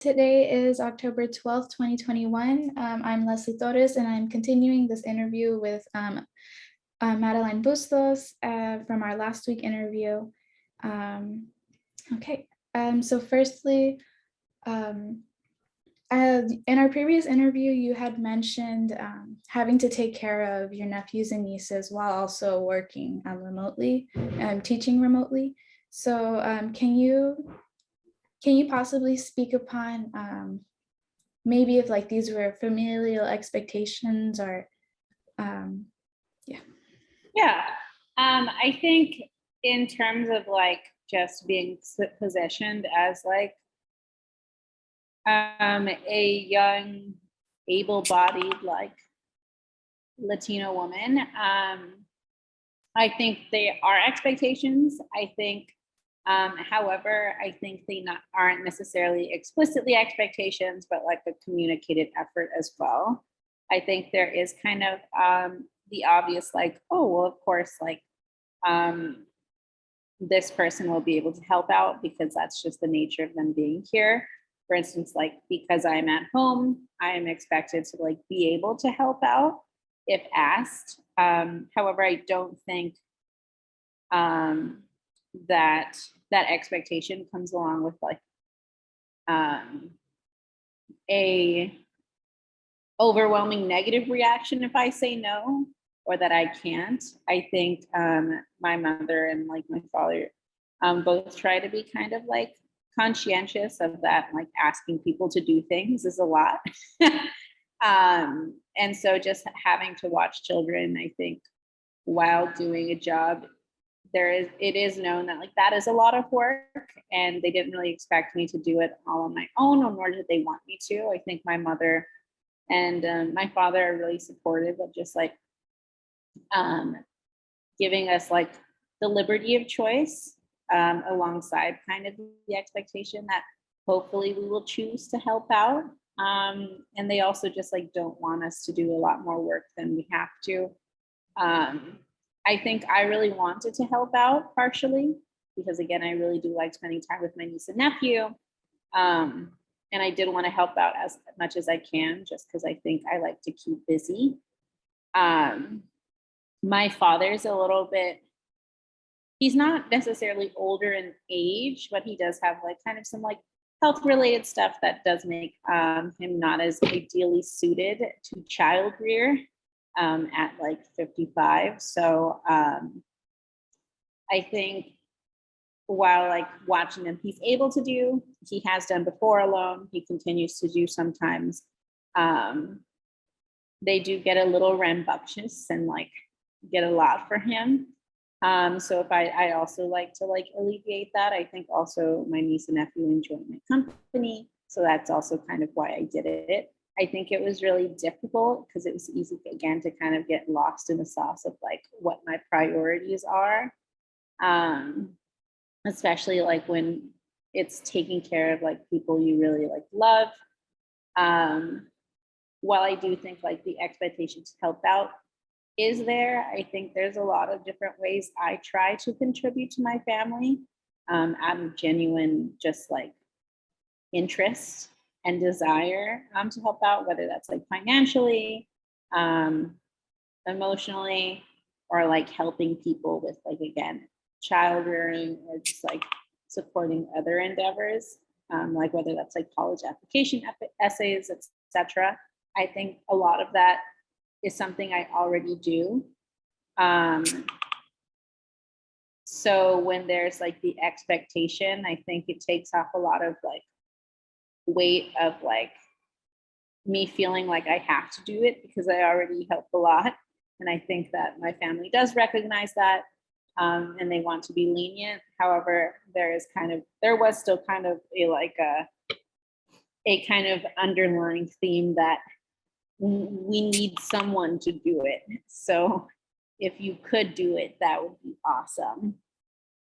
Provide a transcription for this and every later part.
Today is October 12th, 2021. I'm Leslie Torres, and I'm continuing this interview with Madeline Bustos from our last week interview. So firstly, in our previous interview, you had mentioned having to take care of your nephews and nieces while also working remotely, teaching remotely. So can you possibly speak upon maybe if like these were familial expectations or I think in terms of like just being positioned as like a young able-bodied like Latino woman, I think they are expectations. I think however, I think they aren't necessarily explicitly expectations, but like a communicated effort as well. I think there is kind of the obvious, like, oh, well, of course, like this person will be able to help out because that's just the nature of them being here. For instance, like because I'm at home, I am expected to like be able to help out if asked. However, I don't think that expectation comes along with like a overwhelming negative reaction if I say no or that I can't. I think my mother and like my father both try to be kind of like conscientious of that, like asking people to do things is a lot. And so just having to watch children, I think, while doing a job, it is known that like that is a lot of work, and they didn't really expect me to do it all on my own, or nor did they want me to. I think my mother and my father are really supportive of just like giving us like the liberty of choice alongside kind of the expectation that hopefully we will choose to help out. And they also just like don't want us to do a lot more work than we have to. I think I really wanted to help out partially because again, I really do like spending time with my niece and nephew. And I did want to help out as much as I can, just because I think I like to keep busy. My father's a little bit, he's not necessarily older in age, but he does have like kind of some like health related stuff that does make him not as ideally suited to child rear at like 55. So I think while like watching him, he's able to do, he has done before alone, he continues to do sometimes. They do get a little rambunctious and like get a lot for him. So if I also like to like alleviate that. I think also my niece and nephew enjoy my company. So that's also kind of why I did it. I think it was really difficult because it was easy again to kind of get lost in the sauce of like what my priorities are. Especially like when it's taking care of like people you really like love. While I do think like the expectation to help out is there, I think there's a lot of different ways I try to contribute to my family out of genuine just like interest and desire to help out, whether that's like financially, emotionally, or like helping people with like, again, child rearing or just like supporting other endeavors, like whether that's like college application essays, etc. I think a lot of that is something I already do. So when there's like the expectation, I think it takes off a lot of like weight of like me feeling like I have to do it because I already help a lot. And I think that my family does recognize that and they want to be lenient. However, there was still kind of a kind of underlying theme that we need someone to do it. So if you could do it, that would be awesome.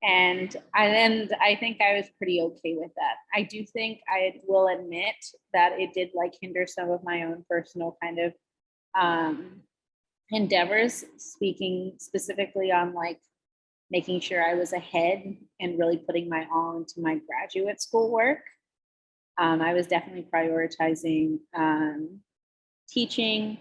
And I think I was pretty okay with that. I do think I will admit that it did like hinder some of my own personal kind of endeavors, speaking specifically on like making sure I was ahead and really putting my all into my graduate school work. I was definitely prioritizing teaching,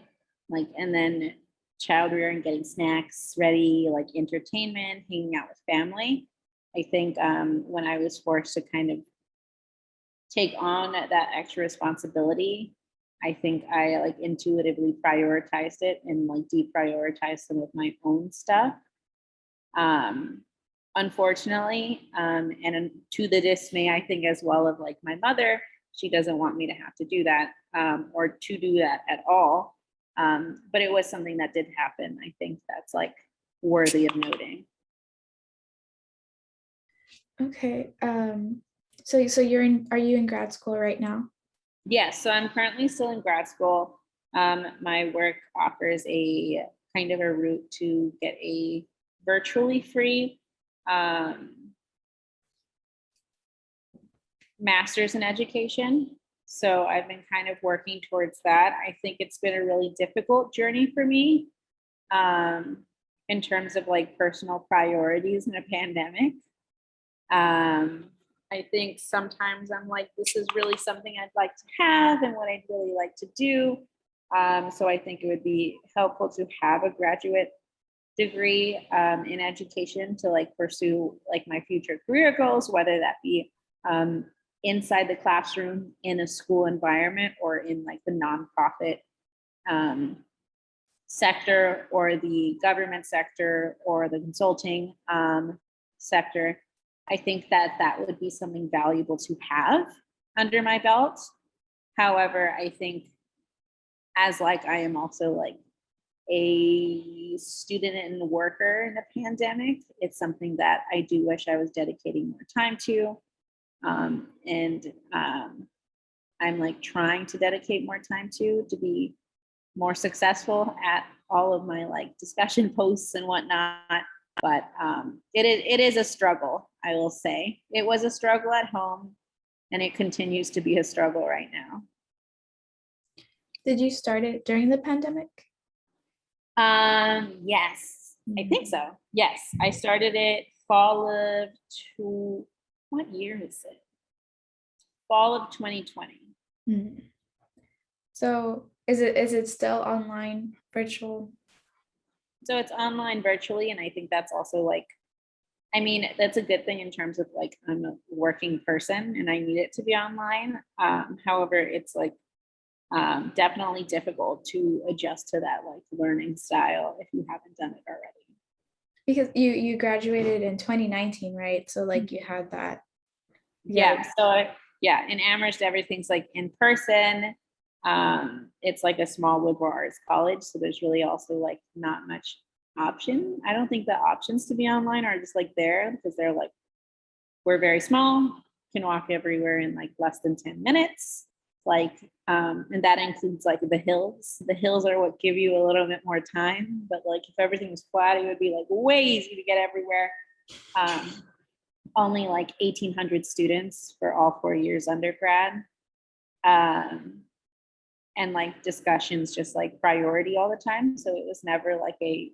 like, and then child rearing, getting snacks ready, like entertainment, hanging out with family. I think when I was forced to kind of take on that extra responsibility, I think I like intuitively prioritized it and like deprioritized some of my own stuff. Unfortunately, and to the dismay, I think as well of like my mother, she doesn't want me to have to do that or to do that at all. But it was something that did happen. I think that's like worthy of noting. Okay. So are you in grad school right now? Yes, so I'm currently still in grad school. My work offers a kind of a route to get a virtually free master's in education. So I've been kind of working towards that. I think it's been a really difficult journey for me in terms of like personal priorities in a pandemic. I think sometimes I'm like, this is really something I'd like to have and what I'd really like to do. So I think it would be helpful to have a graduate degree in education to like pursue like my future career goals, whether that be inside the classroom in a school environment or in like the nonprofit sector or the government sector or the consulting sector. I think that that would be something valuable to have under my belt. However, I think as like I am also like a student and worker in the pandemic, it's something that I do wish I was dedicating more time to. I'm like trying to dedicate more time to be more successful at all of my like discussion posts and whatnot. But it is a struggle, I will say. It was a struggle at home and it continues to be a struggle right now. Did you start it during the pandemic? Yes, I think so. Yes, I started it fall of what year is it? Fall of 2020. Mm. So is it still online, virtual? So it's online virtually, and I think that's also like, I mean, that's a good thing in terms of like I'm a working person and I need it to be online. However, it's like definitely difficult to adjust to that like learning style if you haven't done it already. Because you graduated in 2019, right? So like you had that. Yeah. So yeah, in Amherst, everything's like in person. It's like a small liberal arts college, so there's really also like not much option. I don't think the options to be online are just like there because they're like, we're very small, can walk everywhere in like less than 10 minutes. Like, and that includes like the hills. The hills are what give you a little bit more time, but like if everything was flat, it would be like way easy to get everywhere. Only like 1,800 students for all 4 years undergrad. And like discussions just like priority all the time. So it was never like it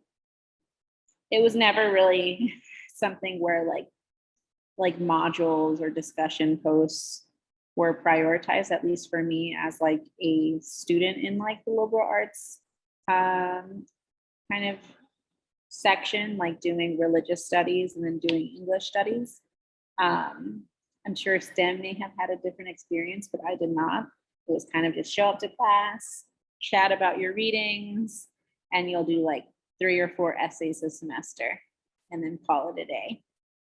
was never really something where like modules or discussion posts were prioritized, at least for me as like a student in like the liberal arts kind of section, like doing religious studies and then doing English studies. I'm sure STEM may have had a different experience, but I did not. It was kind of just show up to class, chat about your readings, and you'll do like 3 or 4 essays a semester and then call it a day.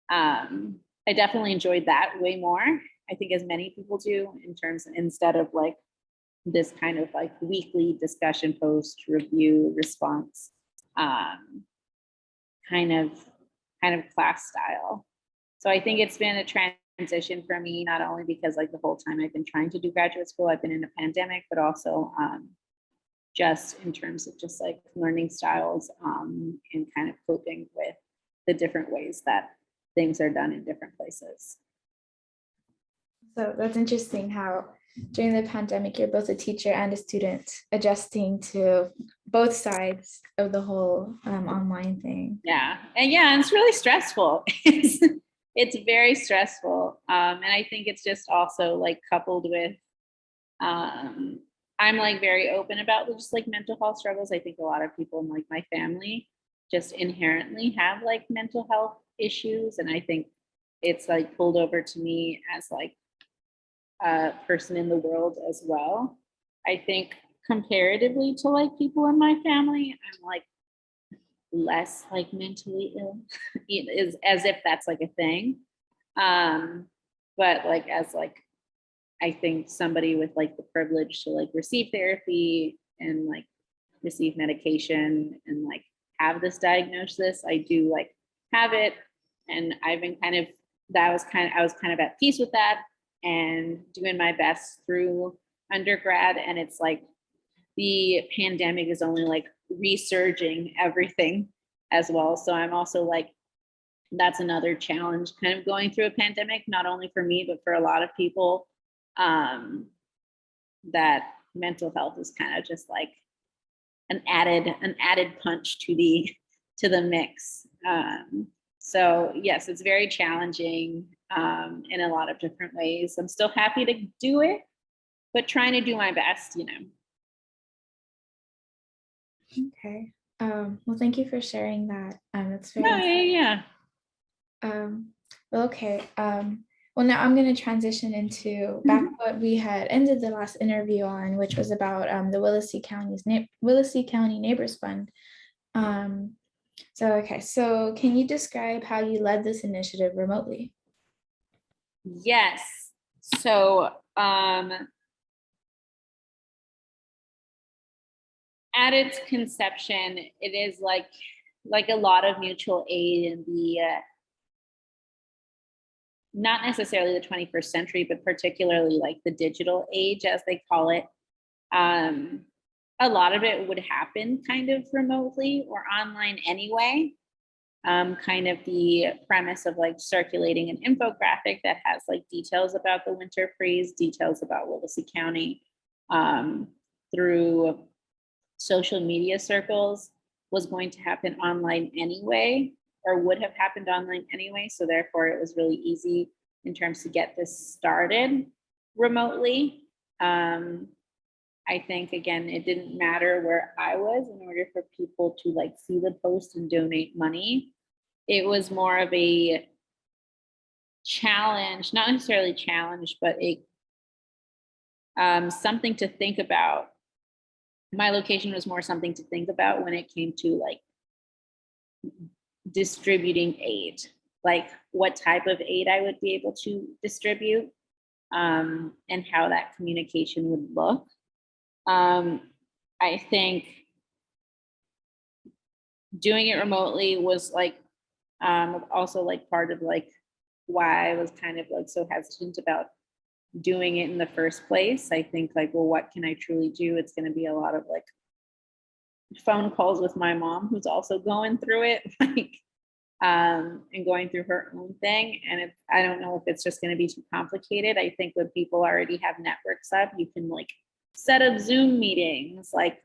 I definitely enjoyed that way more. I think as many people do in terms of, instead of like this kind of like weekly discussion post review response kind of class style. So I think it's been a transition for me, not only because like the whole time I've been trying to do graduate school, I've been in a pandemic, but also just in terms of just like learning styles and kind of coping with the different ways that things are done in different places. So that's interesting how during the pandemic, you're both a teacher and a student adjusting to both sides of the whole online thing. Yeah. And yeah, it's really stressful. it's very stressful. And I think it's just also like coupled with, I'm like very open about just like mental health struggles. I think a lot of people in like my family just inherently have like mental health issues. And I think it's like pulled over to me as like a person in the world as well. I think comparatively to like people in my family, I'm like less like mentally ill. It is as if that's like a thing. But like as like I think somebody with like the privilege to like receive therapy and like receive medication and like have this diagnosis, I do like have it. And I've been kind of, I was kind of at peace with that and doing my best through undergrad. And it's like the pandemic is only like resurging everything as well. So I'm also like, that's another challenge kind of going through a pandemic, not only for me, but for a lot of people. That mental health is kind of just like an added punch to the mix. So yes, it's very challenging in a lot of different ways. I'm still happy to do it, but trying to do my best, you know. Okay. Well, thank you for sharing that. It's very No, yeah. well, okay. Well, now I'm going to transition into back what we had ended the last interview on, which was about the Willacy County Neighbors Fund. So can you describe how you led this initiative remotely? Yes. So at its conception, it is like a lot of mutual aid in the not necessarily the 21st century, but particularly like the digital age, as they call it. A lot of it would happen kind of remotely or online anyway. Kind of the premise of like circulating an infographic that has like details about the winter freeze, details about Willacy County through social media circles was going to happen online anyway, or would have happened online anyway. So therefore it was really easy in terms to get this started remotely. I think, again, it didn't matter where I was in order for people to like see the post and donate money. It was more of a challenge, not necessarily challenge, but a something to think about. My location was more something to think about when it came to like distributing aid, like what type of aid I would be able to distribute and how that communication would look. I think doing it remotely was like also like part of like why I was kind of like so hesitant about doing it in the first place. I think like, well, what can I truly do? It's going to be a lot of like phone calls with my mom, who's also going through it, like, and going through her own thing. And I don't know if it's just going to be too complicated. I think when people already have networks up, you can like set up Zoom meetings, like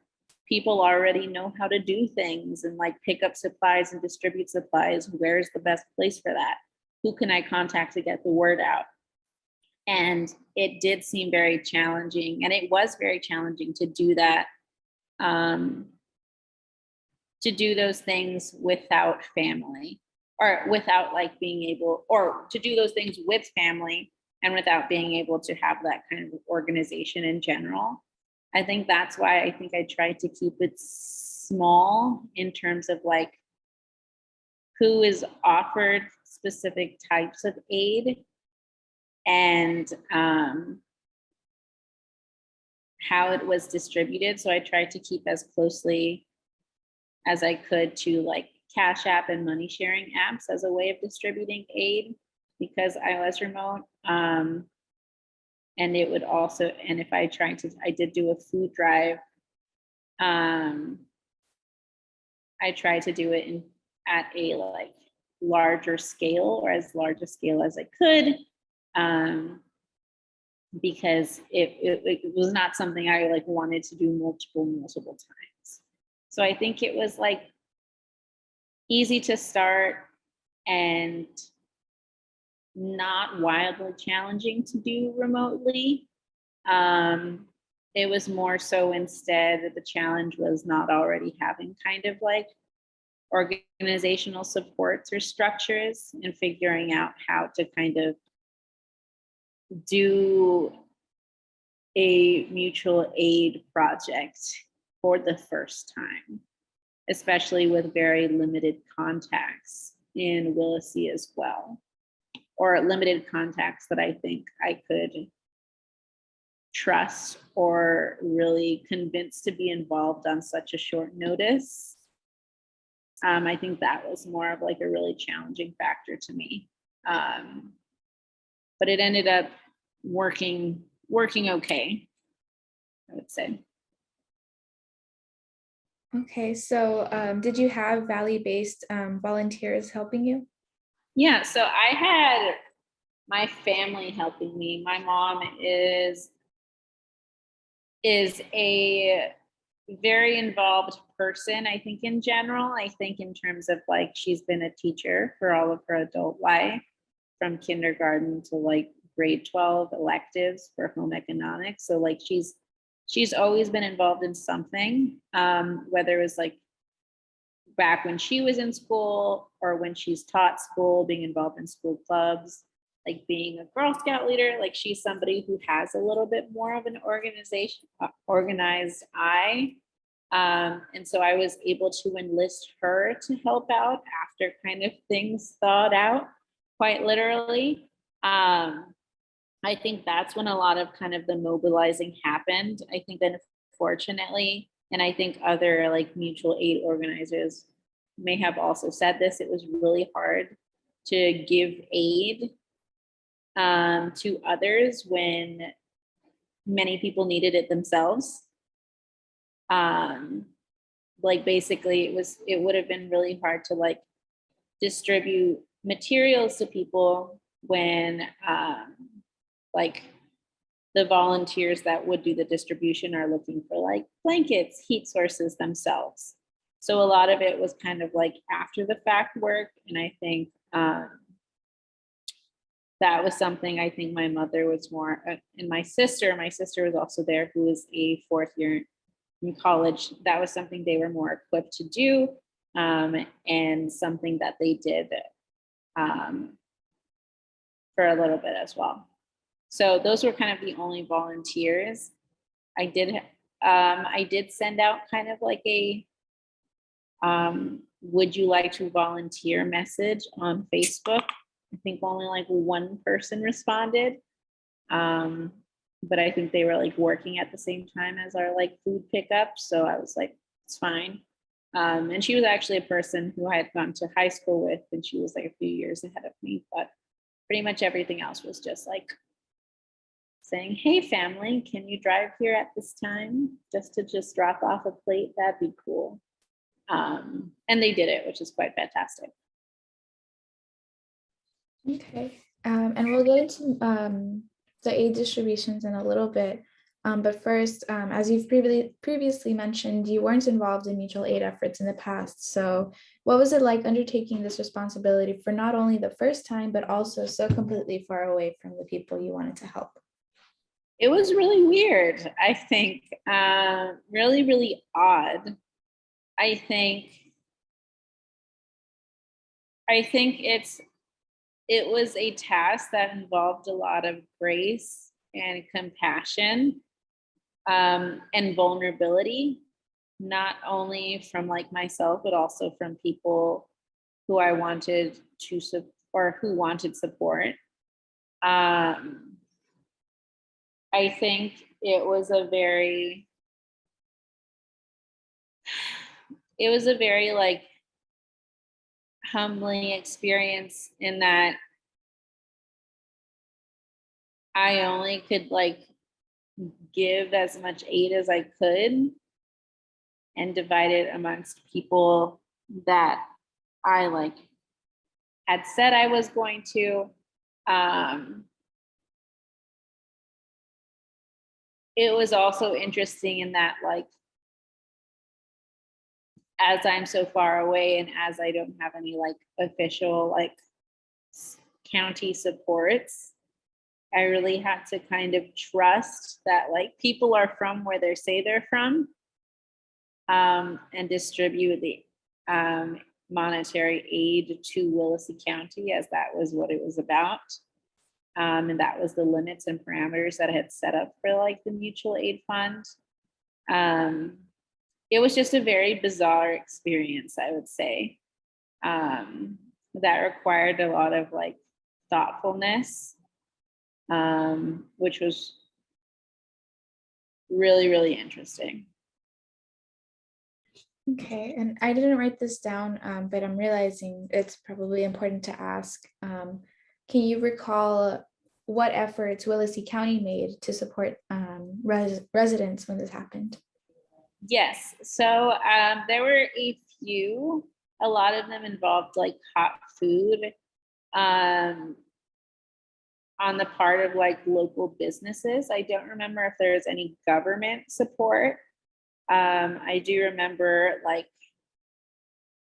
people already know how to do things and like pick up supplies and distribute supplies. Where's the best place for that? Who can I contact to get the word out? And it did seem very challenging, and it was very challenging to do that, to do those things without family, or without like being able, or to do those things with family and without being able to have that kind of organization in general. I think that's why I think I tried to keep it small in terms of like who is offered specific types of aid and how it was distributed. So I tried to keep as closely as I could to like Cash App and money sharing apps as a way of distributing aid, because I was remote. And it would also, and if I did do a food drive. I tried to do it at a like larger scale, or as large a scale as I could. Because it was not something I like wanted to do multiple times. So I think it was like easy to start and not wildly challenging to do remotely. It was more so instead that the challenge was not already having kind of like organizational supports or structures and figuring out how to kind of do a mutual aid project for the first time, especially with very limited contacts in Willacy as well, or limited contacts that I think I could trust or really convince to be involved on such a short notice. I think that was more of like a really challenging factor to me. But it ended up working okay, I would say. Okay, so did you have Valley-based volunteers helping you? Yeah, so I had my family helping me. My mom is a very involved person, I think, in general. I think in terms of like she's been a teacher for all of her adult life, from kindergarten to like grade 12 electives for home economics. So like she's always been involved in something, whether it was like back when she was in school or when she's taught school, being involved in school clubs, like being a Girl Scout leader. Like she's somebody who has a little bit more of an organized eye. And so I was able to enlist her to help out after kind of things thawed out, quite literally. I think that's when a lot of kind of the mobilizing happened. I think unfortunately, and I think other like mutual aid organizers may have also said this, it was really hard to give aid to others when many people needed it themselves. Like basically it would have been really hard to like distribute materials to people when like the volunteers that would do the distribution are looking for like blankets, heat sources themselves. So a lot of it was kind of like after the fact work. And I think that was something I think my mother was more, and my sister was also there, who was a fourth year in college. That was something they were more equipped to do, and something that they did for a little bit as well. So those were kind of the only volunteers. I did send out kind of like a would you like to volunteer message on Facebook. I think only like one person responded. But I think they were like working at the same time as our like food pickup. So I was like, it's fine. And she was actually a person who I had gone to high school with, and she was like a few years ahead of me, but pretty much everything else was just like saying, hey family, can you drive here at this time just to drop off a plate? That'd be cool. And they did it, which is quite fantastic. Okay, and we'll get into the aid distributions in a little bit. But first, as you've previously mentioned, you weren't involved in mutual aid efforts in the past. So what was it like undertaking this responsibility for not only the first time, but also so completely far away from the people you wanted to help? It was really weird, I think, really, really odd. I think it was a task that involved a lot of grace and compassion, and vulnerability, not only from like myself, but also from people who I wanted to or who wanted support. I think it was a very like humbling experience, in that I only could like give as much aid as I could and divide it amongst people that I like had said I was going to. It was also interesting in that, like, as I'm so far away and as I don't have any like official like county supports. I really had to kind of trust that like people are from where they say they're from, and distribute the monetary aid to Willacy County, as that was what it was about. And that was the limits and parameters that I had set up for like the mutual aid fund. It was just a very bizarre experience, I would say, that required a lot of like thoughtfulness, which was really, really interesting. Okay, and I didn't write this down, but I'm realizing it's probably important to ask. Can you recall what efforts Willacy County made to support residents when this happened? Yes, so there were a few, a lot of them involved like hot food on the part of like local businesses. I don't remember if there was any government support. I do remember like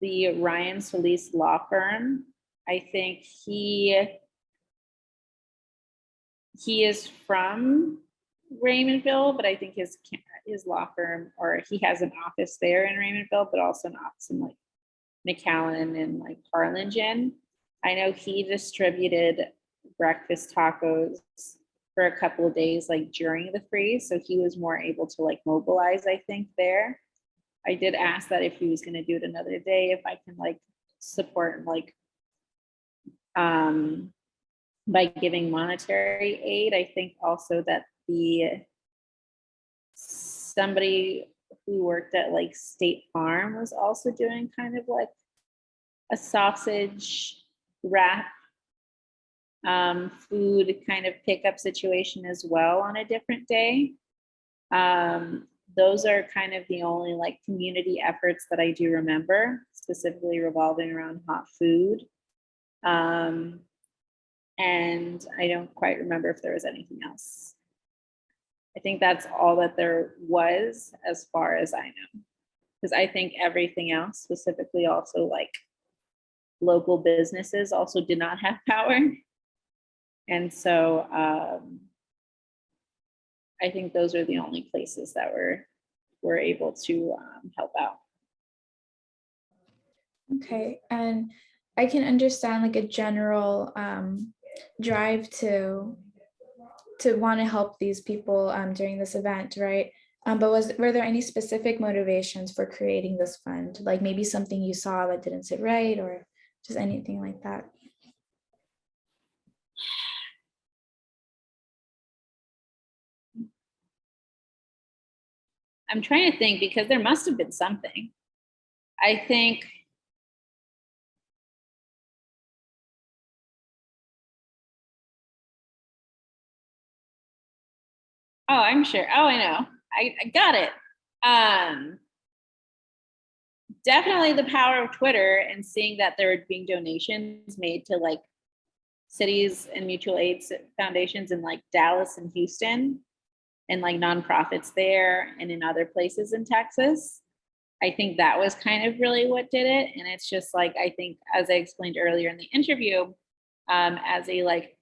the Ryan Solis law firm. I think he is from Raymondville, but I think his law firm, or he has an office there in Raymondville, but also an office in like McAllen and like Harlingen. I know he distributed breakfast tacos for a couple of days, like during the freeze. So he was more able to like mobilize, I think, there. I did ask that if he was going to do it another day, if I can like support like by giving monetary aid. I think also that somebody who worked at like State Farm was also doing kind of like a sausage wrap food kind of pickup situation as well on a different day. Those are kind of the only like community efforts that I do remember, specifically revolving around hot food. And I don't quite remember if there was anything else. I think that's all that there was as far as I know. Because I think everything else, specifically also like local businesses, also did not have power. And so I think those are the only places that were able to help out. Okay, and I can understand like a general drive to want to help these people during this event, right? But were there any specific motivations for creating this fund? Like maybe something you saw that didn't sit right, or just anything like that? I'm trying to think, because there must have been something. I think oh, I'm sure. Oh, I know. I got it. Definitely the power of Twitter and seeing that there were being donations made to like cities and mutual aid foundations in like Dallas and Houston, and like nonprofits there and in other places in Texas. I think that was kind of really what did it. And it's just like, I think, as I explained earlier in the interview, as a like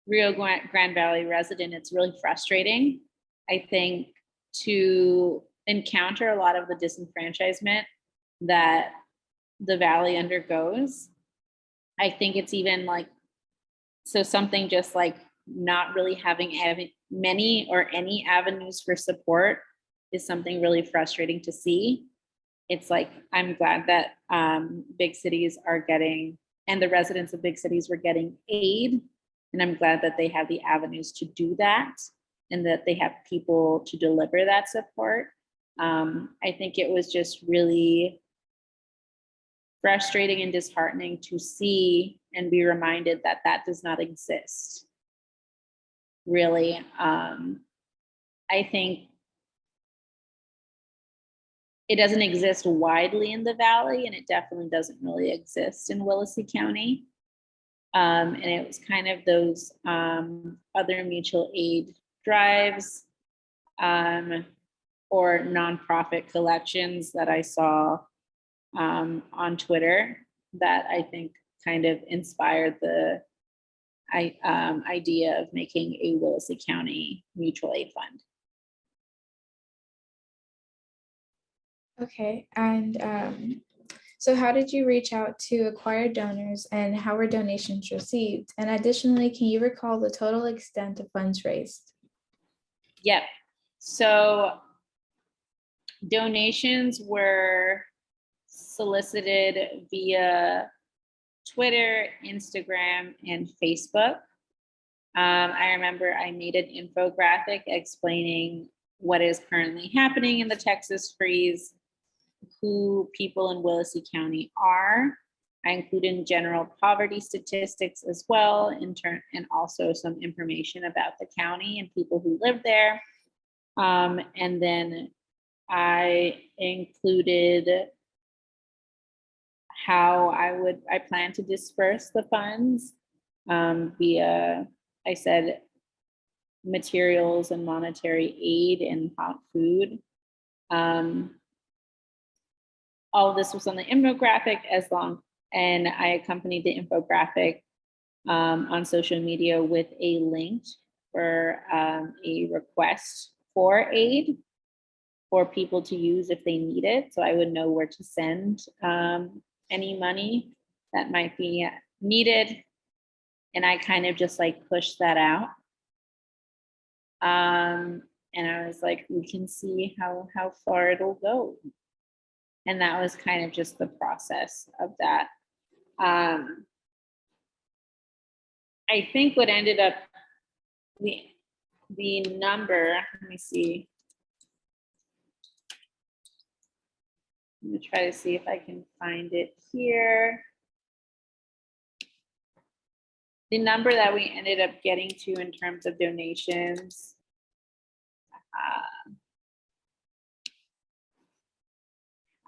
Rio Grande Valley resident, it's really frustrating, I think, to encounter a lot of the disenfranchisement that the Valley undergoes. I think it's even like, so something just like not really having many or any avenues for support is something really frustrating to see. It's like, I'm glad that big cities are getting, and the residents of big cities were getting aid. And I'm glad that they have the avenues to do that and that they have people to deliver that support. I think it was just really frustrating and disheartening to see and be reminded that that does not exist. Really, I think it doesn't exist widely in the Valley, and it definitely doesn't really exist in Willacy County. And it was kind of those other mutual aid drives or nonprofit collections that I saw on Twitter that I think kind of inspired the idea of making a Willacy County mutual aid fund. Okay, and so how did you reach out to acquire donors and how were donations received? And additionally, can you recall the total extent of funds raised? Yep. So donations were solicited via Twitter, Instagram, and Facebook. I remember I made an infographic explaining what is currently happening in the Texas freeze, who people in Willacy County are. I included general poverty statistics as well, and also some information about the county and people who live there. And then I included how I plan to disperse the funds via, I said, materials and monetary aid and hot food. All of this was on the infographic and I accompanied the infographic on social media with a link for a request for aid for people to use if they need it. So I would know where to send any money that might be needed. And I kind of just like pushed that out. And I was like, we can see how far it'll go. And that was kind of just the process of that. I think what ended up, the number, let me see. I'm gonna try to see if I can find it here. The number that we ended up getting to in terms of donations,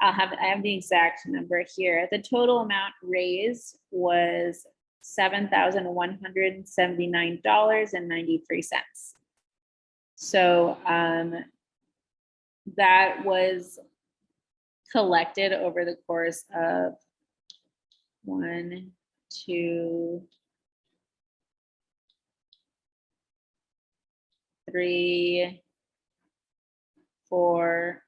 I have the exact number here. The total amount raised was $7,179.93. So that was collected over the course of 1, 2, 3, 4,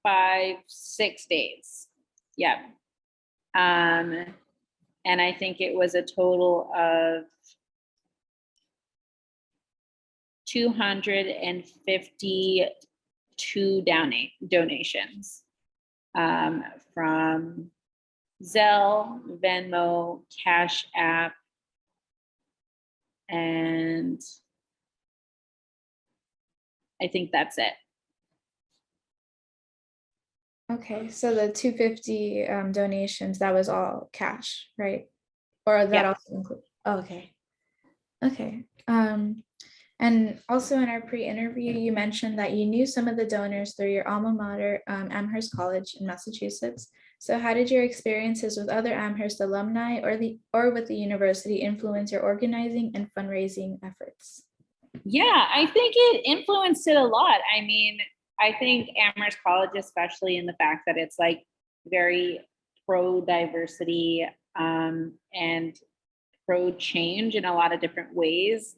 5, 6 days. Yeah. And I think it was a total of 252 donations from Zelle, Venmo, Cash App, and I think that's it. Okay, so the 250 donations, that was all cash, right? Or that also include, okay. Okay. And also in our pre-interview, you mentioned that you knew some of the donors through your alma mater, Amherst College in Massachusetts. So how did your experiences with other Amherst alumni or with the university influence your organizing and fundraising efforts? Yeah, I think it influenced it a lot. I mean, I think Amherst College, especially in the fact that it's like very pro-diversity and pro-change in a lot of different ways,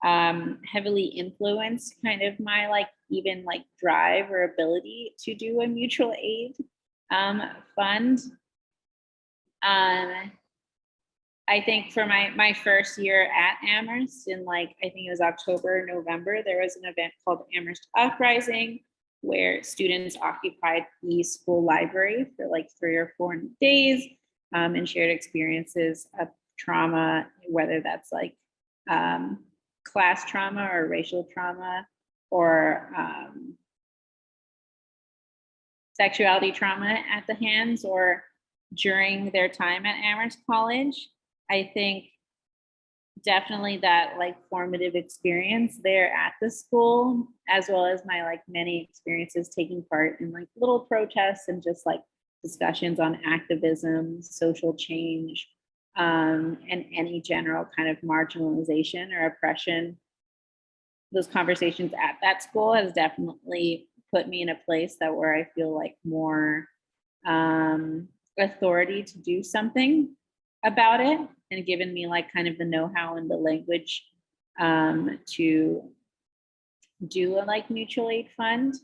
heavily influenced kind of my like even like drive or ability to do a mutual aid fund. I think for my first year at Amherst in like, I think it was October, November, there was an event called Amherst Uprising where students occupied the school library for like 3 or 4 days and shared experiences of trauma, whether that's like class trauma or racial trauma or sexuality trauma at the hands or during their time at Amherst College. I think definitely that like formative experience there at the school, as well as my like many experiences taking part in like little protests and just like discussions on activism, social change, and any general kind of marginalization or oppression. Those conversations at that school has definitely put me in a place that where I feel like more authority to do something about it, and given me like kind of the know-how and the language to do a like mutual aid fund.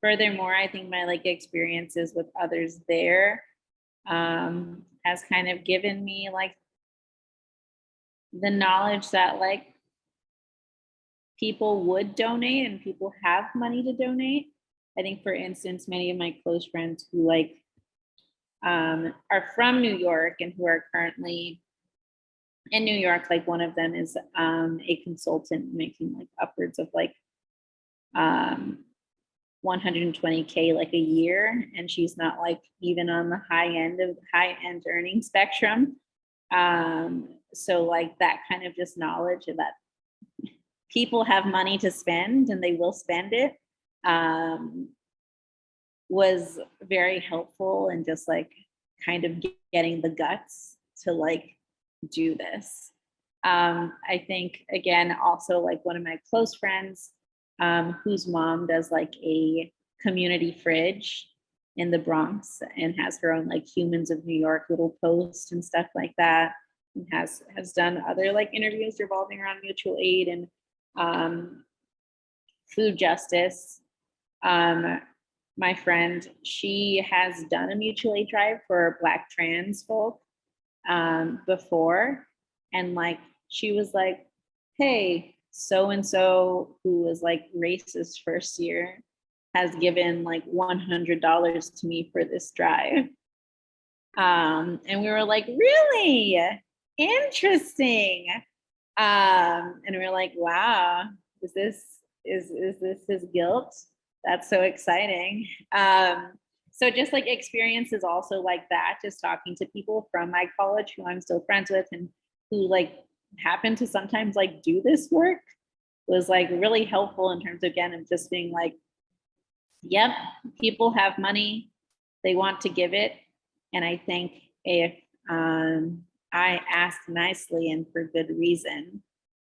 Furthermore, I think my like experiences with others there has kind of given me like the knowledge that like people would donate and people have money to donate. I think, for instance, many of my close friends who like are from New York and who are currently in New York, like one of them is a consultant making like upwards of like 120K like a year, and she's not like even on the high end earning spectrum. So like that kind of just knowledge of that people have money to spend and they will spend it was very helpful, and just like kind of getting the guts to like do this. I think again, also like one of my close friends whose mom does like a community fridge in the Bronx and has her own like Humans of New York little post and stuff like that, and has done other like interviews revolving around mutual aid and food justice. My friend, she has done a mutual aid drive for Black trans folk before, and like she was like, hey, so and so who was like racist first year has given like $100 to me for this drive. And we were like, really interesting. And we were like, wow, is this his guilt? That's so exciting. So just like experiences also like that, just talking to people from my college who I'm still friends with and who like happen to sometimes like do this work was like really helpful in terms of, again, of just being like, yep, people have money, they want to give it. And I think if I ask nicely and for good reason,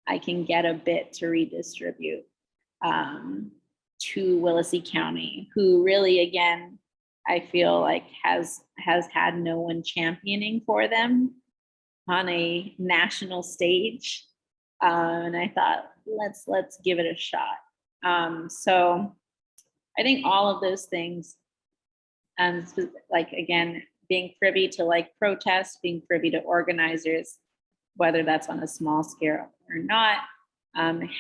I can get a bit to redistribute to Willacy County, who really, again, I feel like has had no one championing for them on a national stage. And I thought, let's give it a shot. So I think all of those things, like again, being privy to like protests, being privy to organizers, whether that's on a small scale or not,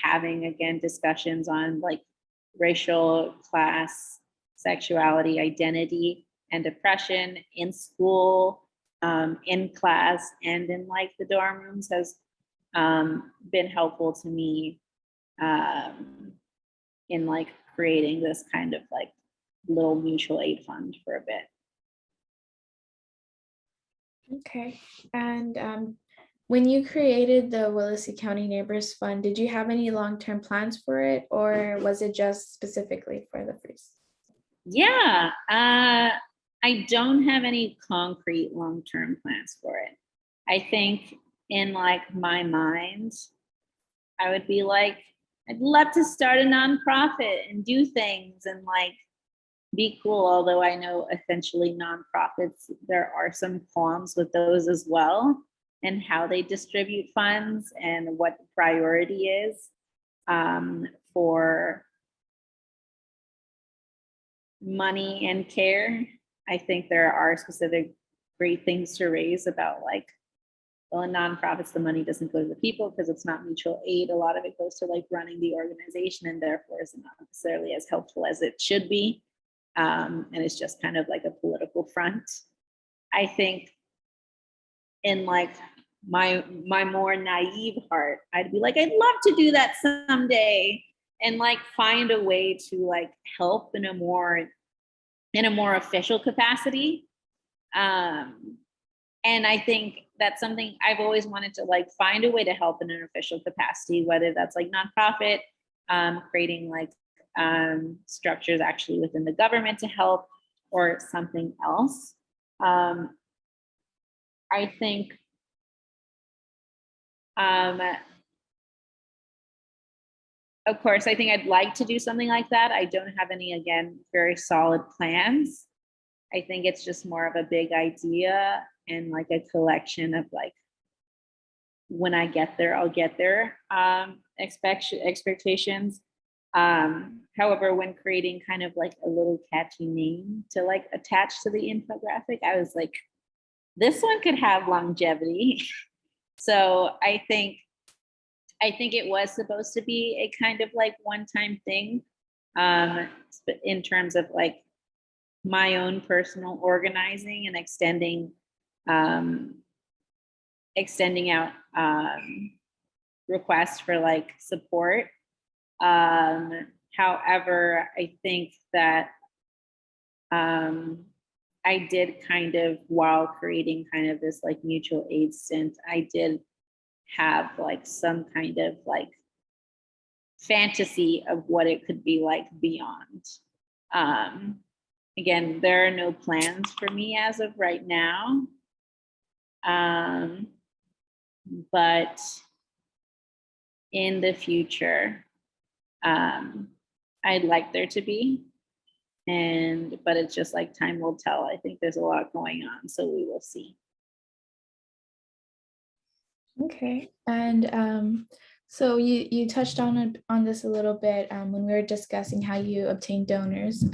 having again discussions on like racial, class, sexuality, identity, and oppression in school, in class, and in like the dorm rooms has been helpful to me in like creating this kind of like little mutual aid fund for a bit. Okay. And when you created the Willacy County Neighbors Fund, did you have any long-term plans for it, or was it just specifically for the freeze? Yeah, I don't have any concrete long-term plans for it. I think in like my mind, I would be like, I'd love to start a nonprofit and do things and like be cool. Although I know essentially nonprofits, there are some qualms with those as well, and how they distribute funds and what the priority is for money and care. I think there are specific great things to raise about like, well, in nonprofits, the money doesn't go to the people because it's not mutual aid. A lot of it goes to like running the organization, and therefore is not necessarily as helpful as it should be. And it's just kind of like a political front. I think in like my more naive heart, I'd be like, I'd love to do that someday and like find a way to like help in a more official capacity. And I think that's something I've always wanted to like find a way to help in an official capacity, whether that's like nonprofit, creating like structures actually within the government to help, or something else. I think of course, I think I'd like to do something like that. I don't have any, again, very solid plans. I think it's just more of a big idea and like a collection of like, when I get there, I'll get there expectations. However, when creating kind of like a little catchy name to like attach to the infographic, I was like, this one could have longevity. So I think it was supposed to be a kind of like one-time thing, in terms of like my own personal organizing and extending out requests for like support. However, I think that I did kind of, while creating kind of this like mutual aid stint, I did have like some kind of like fantasy of what it could be like beyond. Again, there are no plans for me as of right now. But in the future, I'd like there to be, but it's just like time will tell. I think there's a lot going on, so we will see. Okay, and so you touched on this a little bit when we were discussing how you obtain donors,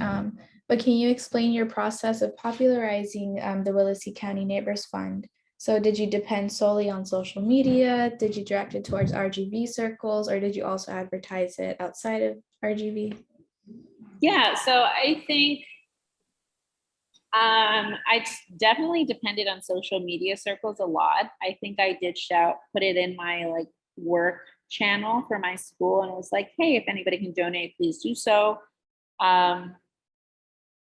but can you explain your process of popularizing the Willacy County Neighbors Fund? So did you depend solely on social media? Did you direct it towards RGV circles, or did you also advertise it outside of RGV? Yeah, so I think I definitely depended on social media circles a lot. I think I did put it in my like work channel for my school, and it was like, hey, if anybody can donate, please do so.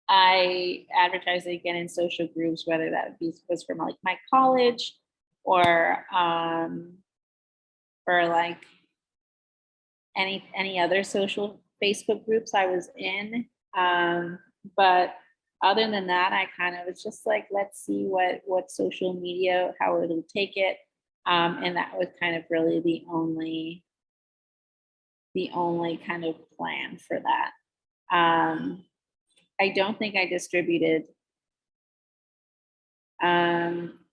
I advertised it again in social groups, whether that was from like my college or like any other social Facebook groups I was in. But other than that, I kind of was just like, let's see what social media, how it'll take it. And that was kind of really the only kind of plan for that. I don't think I distributed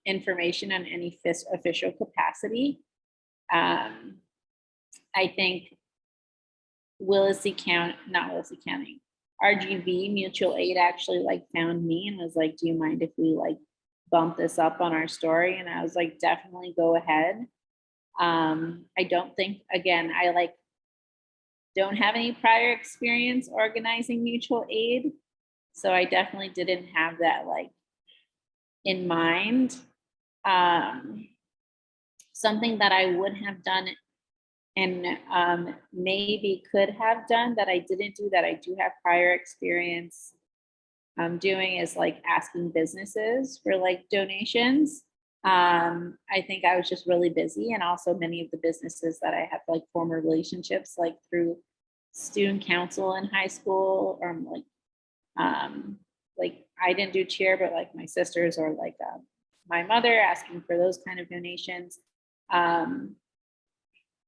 information on any official capacity. I think not Willacy County, RGV Mutual Aid actually like found me and was like, do you mind if we like bump this up on our story? And I was like, definitely go ahead. I don't think, again, I like don't have any prior experience organizing mutual aid. So I definitely didn't have that like in mind. Something that I would have done and maybe could have done that I didn't do, that I do have prior experience doing, is like asking businesses for like donations. I think I was just really busy, and also many of the businesses that I have like former relationships like through student council in high school, or like I didn't do cheer, but like my sisters or like my mother asking for those kind of donations.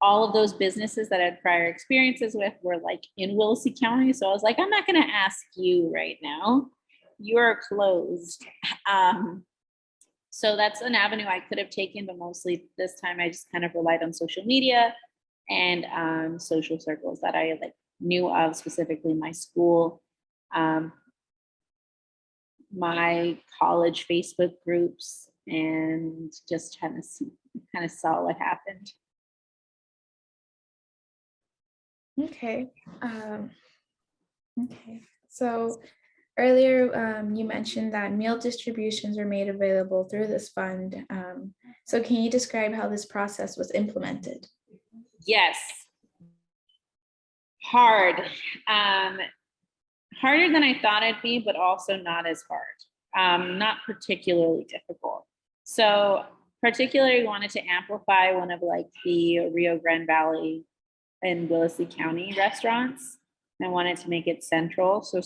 All of those businesses that I had prior experiences with were like in Willacy County. So I was like, I'm not going to ask you right now. You're closed. So that's an avenue I could have taken, but mostly this time I just kind of relied on social media and social circles that I like knew of, specifically my school, my college Facebook groups, and just kind of saw what happened. Okay. Okay. So earlier, you mentioned that meal distributions are made available through this fund. So can you describe how this process was implemented? Yes. Hard. Harder than I thought it'd be, but also not as hard. Not particularly difficult. So particularly wanted to amplify one of like the Rio Grande Valley and Willacy County restaurants. I wanted to make it central. So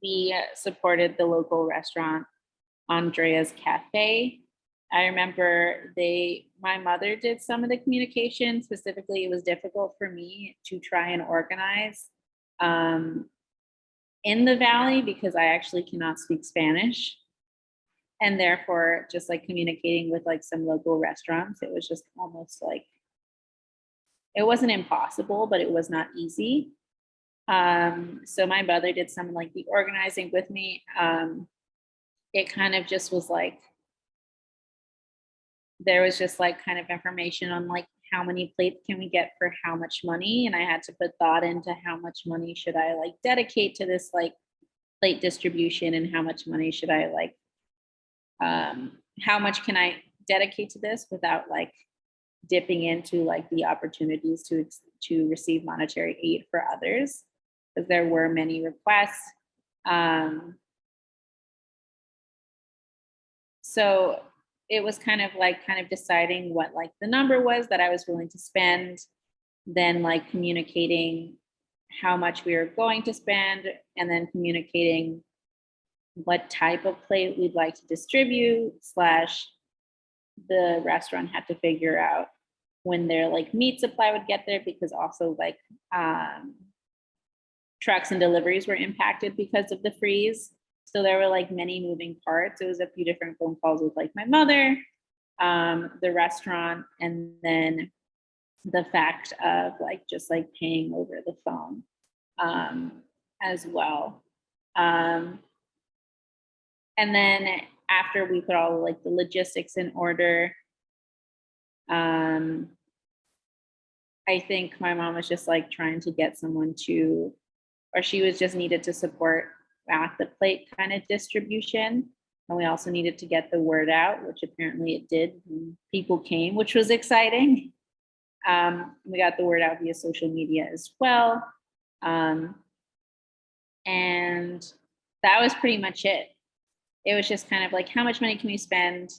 we supported the local restaurant, Andrea's Cafe. I remember my mother did some of the communication. Specifically, it was difficult for me to try and organize in the Valley because I actually cannot speak Spanish. And therefore, just like communicating with like some local restaurants, it was just almost like, it wasn't impossible, but it was not easy. So my mother did some like the organizing with me. It kind of just was like, there was just like kind of information on like how many plates can we get for how much money, and I had to put thought into how much money should I like dedicate to this like plate distribution, and how much money should I like how much can I dedicate to this without like dipping into like the opportunities to receive monetary aid for others, because there were many requests. So it was kind of deciding what like the number was that I was willing to spend, then like communicating how much we were going to spend, and then communicating what type of plate we'd like to distribute, slash the restaurant had to figure out when their like meat supply would get there, because also like trucks and deliveries were impacted because of the freeze. So there were like many moving parts. It was a few different phone calls with like my mother, the restaurant, and then the fact of like just like paying over the phone as well. And then after we put all like the logistics in order, I think my mom was just like trying to get someone to, or she was just needed to support at the plate kind of distribution. And we also needed to get the word out, which apparently it did. People came, which was exciting. We got the word out via social media as well. And that was pretty much it. It was just kind of like, how much money can we spend?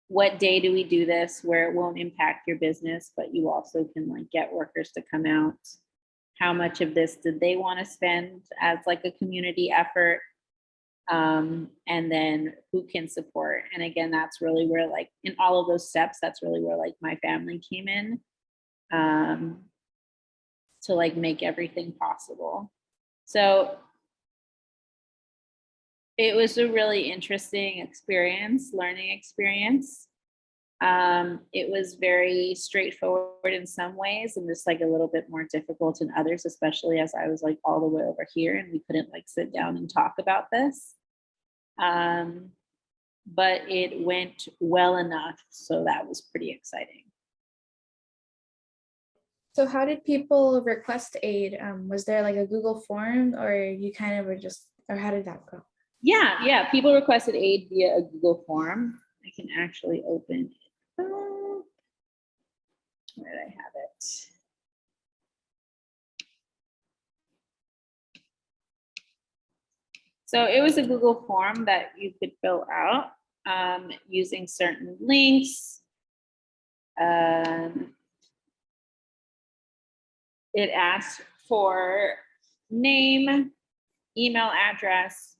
What day do we do this where it won't impact your business, but you also can like get workers to come out? How much of this did they want to spend as like a community effort? And then who can support? And again, that's really where like in all of those steps, that's really where like my family came in to like make everything possible. So it was a really interesting experience, learning experience. It was very straightforward in some ways and just like a little bit more difficult in others, especially as I was like all the way over here and we couldn't like sit down and talk about this. But it went well enough, so that was pretty exciting. So how did people request aid? Was there like a Google form, or you kind of were just, or how did that go? Yeah, people requested aid via a Google form. I can actually open it up. Where did I have it? So it was a Google form that you could fill out using certain links. It asked for name, email address,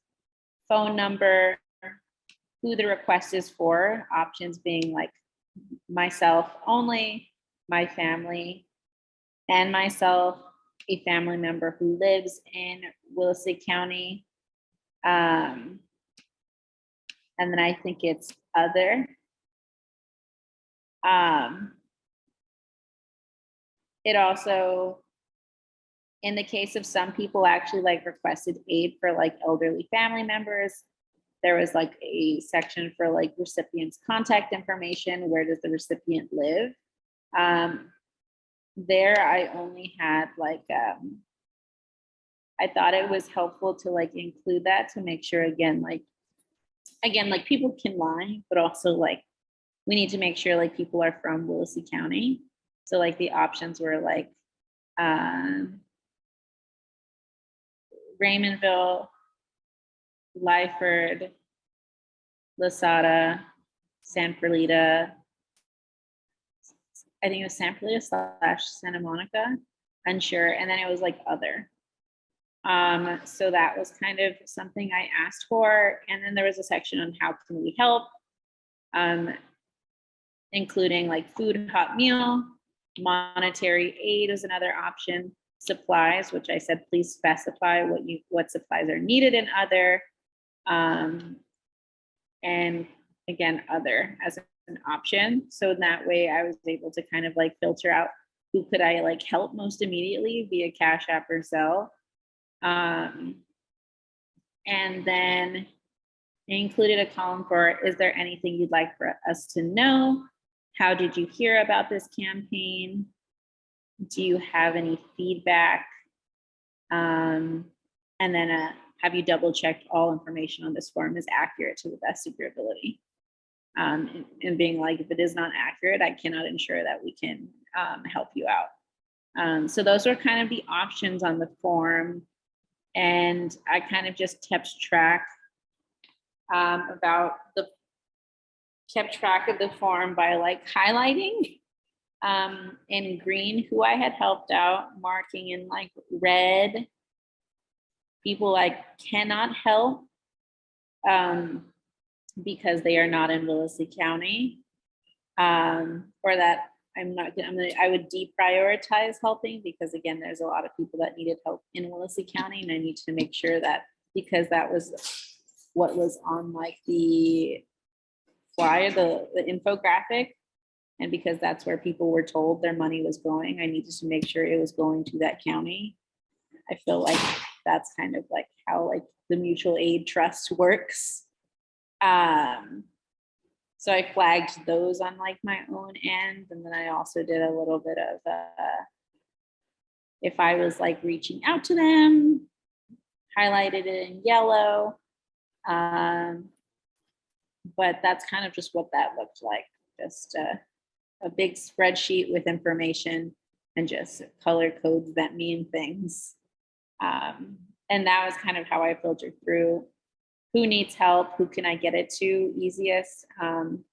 phone number, who the request is for, options being like myself only, my family, and myself, a family member who lives in Willacy County. And then I think it's other. It also, in the case of some people actually like requested aid for like elderly family members, there was like a section for like recipient's contact information. Where does the recipient live? There I only had like, I thought it was helpful to like include that to make sure again, like people can lie, but also like we need to make sure like people are from Willacy County. So like the options were like Raymondville, Lyford, Lasada, San Perlita. I think it was San Perlita / Santa Monica, unsure. And then it was like other. So that was kind of something I asked for. And then there was a section on how can we help. including like food, hot meal, monetary aid is another option, supplies, which I said, please specify what supplies are needed in other, and again, other as an option. So in that way, I was able to kind of like filter out who could I like help most immediately via Cash App or Zelle. And then I included a column for, is there anything you'd like for us to know? How did you hear about this campaign? Do you have any feedback? And then have you double checked all information on this form is accurate to the best of your ability? And being like, if it is not accurate, I cannot ensure that we can help you out. So those were kind of the options on the form. And I kind of just kept track kept track of the form by like highlighting in green who I had helped out, marking in like red people I cannot help because they are not in Willacy County, or that I would deprioritize helping because again, there's a lot of people that needed help in Willacy County, and I need to make sure that because that was what was on like the flyer, the infographic, and because that's where people were told their money was going, I needed to make sure it was going to that county. I feel like that's kind of like how like the mutual aid trust works. So I flagged those on like my own end. And then I also did a little bit of, if I was like reaching out to them, highlighted it in yellow. But that's kind of just what that looked like. Just a big spreadsheet with information and just color codes that mean things. And that was kind of how I filtered through who needs help, who can I get it to easiest, and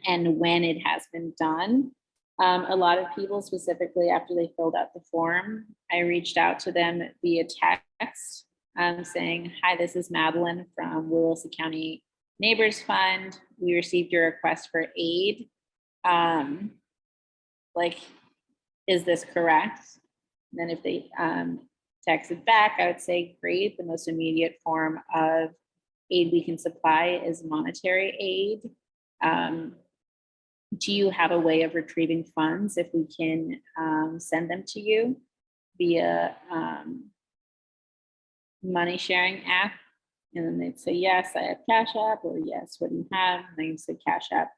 when it has been done. A lot of people, specifically after they filled out the form, I reached out to them via text saying, hi, this is Madeline from Willacy County Neighbors Fund. We received your request for aid. Like, is this correct? And then if they texted back, I would say, great, the most immediate form of aid we can supply is monetary aid. Do you have a way of retrieving funds if we can send them to you via money sharing app? And then they'd say, yes, I have Cash App, or yes, what do you have? And they'd say Cash App,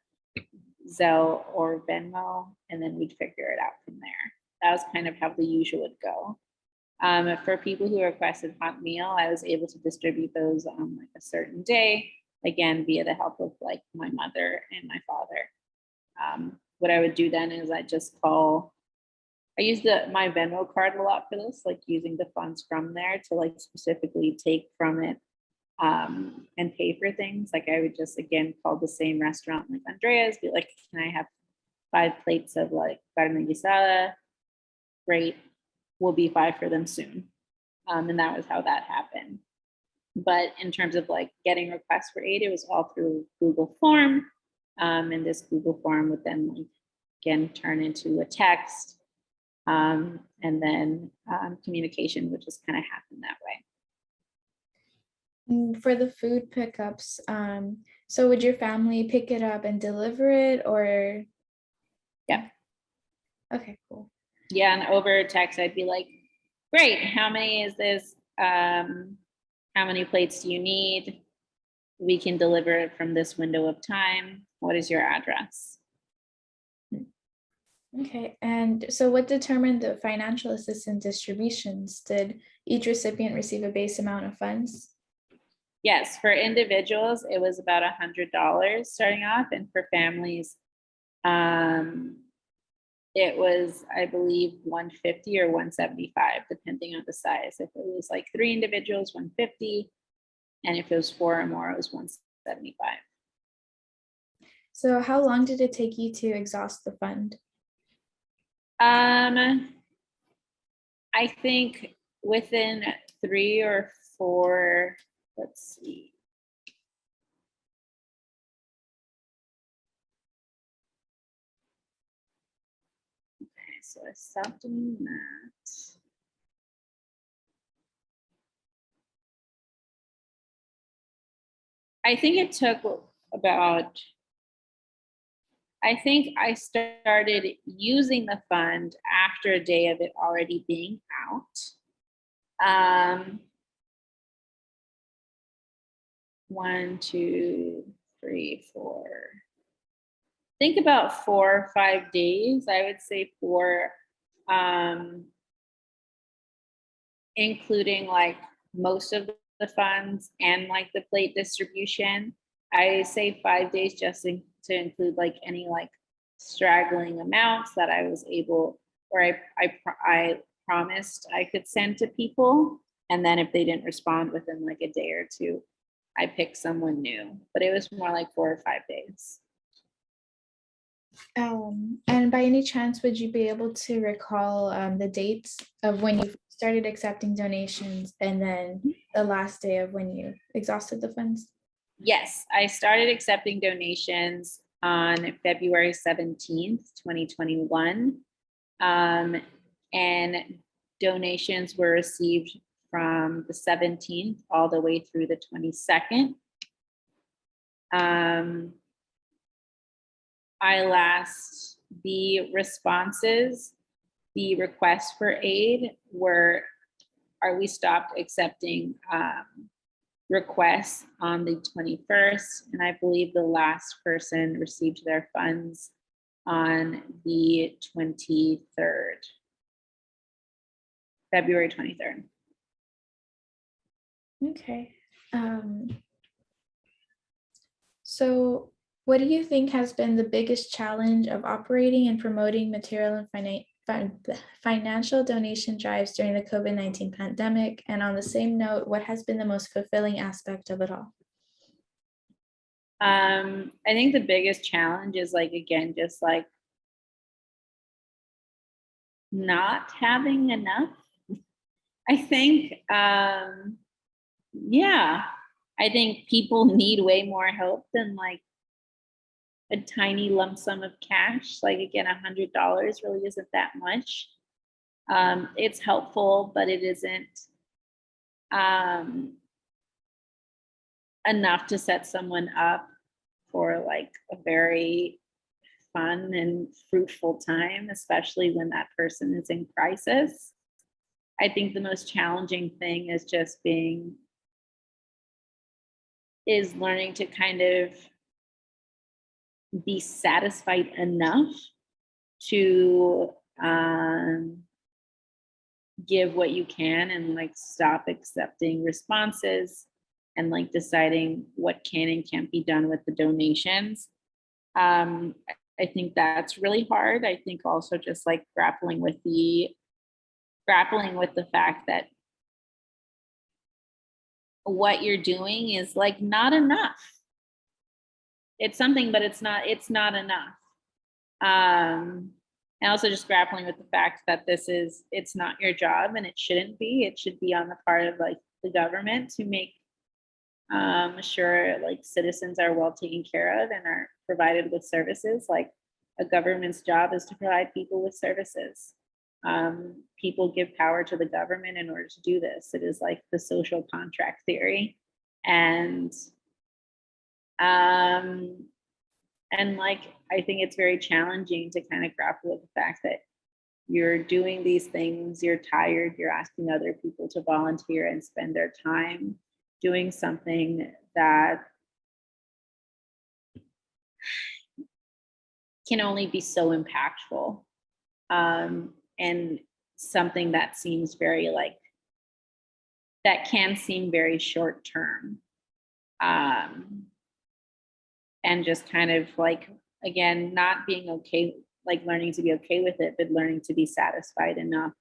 Zelle, or Venmo, and then we'd figure it out from there. That was kind of how the usual would go. For people who requested hot meal, I was able to distribute those on like a certain day, again, via the help of like my mother and my father. What I would do then is I just call, I use my Venmo card a lot for this, like using the funds from there to like specifically take from it and pay for things. Like I would just, again, call the same restaurant like Andrea's, be like, can I have 5 plates of like carne guisada? Great. Will be 5 for them soon. And that was how that happened. But in terms of like getting requests for aid, it was all through Google form. And this Google form would then like, again, turn into a text. And then communication would just kind of happen that way. For the food pickups, so would your family pick it up and deliver it, or? Yeah. Okay, cool. Yeah, and over text, I'd be like, great, how many is this? How many plates do you need? We can deliver it from this window of time. What is your address? Okay, and so what determined the financial assistance distributions? Did each recipient receive a base amount of funds? Yes, for individuals, it was about $100 starting off, and for families, it was, I believe, 150 or 175, depending on the size. If it was like 3 individuals, 150, and if it was 4 or more, it was 175. So how long did it take you to exhaust the fund? I think within 3 or 4, let's see. so I stopped doing that. I think it took about, I think I started using the fund after a day of it already being out. 1, 2, 3, 4. Think about 4 or 5 days, I would say, for including like most of the funds and like the plate distribution. I say 5 days just to include like any like straggling amounts that I was able, or I promised I could send to people. And then if they didn't respond within like a day or two, I picked someone new, but it was more like 4 or 5 days. And by any chance, would you be able to recall the dates of when you started accepting donations and then the last day of when you exhausted the funds? Yes, I started accepting donations on February 17th, 2021. And donations were received from the 17th all the way through the 22nd. The responses, the requests for aid we stopped accepting requests on the 21st, and I believe the last person received their funds on the 23rd, February 23rd. Okay. So what do you think has been the biggest challenge of operating and promoting material and financial donation drives during the COVID-19 pandemic? And on the same note, what has been the most fulfilling aspect of it all? I think the biggest challenge is like, again, just like not having enough. I think, yeah, I think people need way more help than like a tiny lump sum of cash. Like, again, $100 really isn't that much. It's helpful, but it isn't enough to set someone up for like a very fun and fruitful time, especially when that person is in crisis. I think the most challenging thing is just learning to kind of be satisfied enough to give what you can and like stop accepting responses and like deciding what can and can't be done with the donations. I think that's really hard. I think also just like grappling with the fact that what you're doing is like not enough. It's something, but it's not enough. And also just grappling with the fact that it's not your job and it shouldn't be. It should be on the part of like the government to make sure like citizens are well taken care of and are provided with services. Like a government's job is to provide people with services. People give power to the government in order to do this. It is like the social contract theory. And like, I think it's very challenging to kind of grapple with the fact that you're doing these things, you're tired, you're asking other people to volunteer and spend their time doing something that can only be so impactful. And something that seems very like, that can seem very short term. And just kind of like, again, not being okay, like learning to be okay with it, but learning to be satisfied enough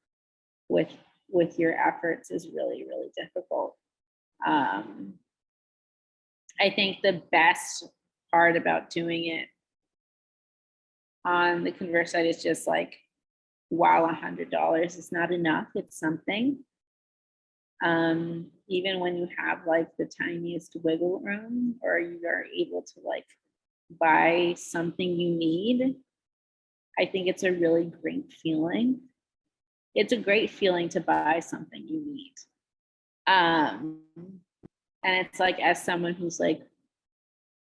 with your efforts is really, really difficult. I think the best part about doing it on the converse side is just like, while $100 is not enough, it's something. Even when you have like the tiniest wiggle room, or you are able to like buy something you need, I think it's a really great feeling. It's a great feeling to buy something you need. And it's like, as someone who's like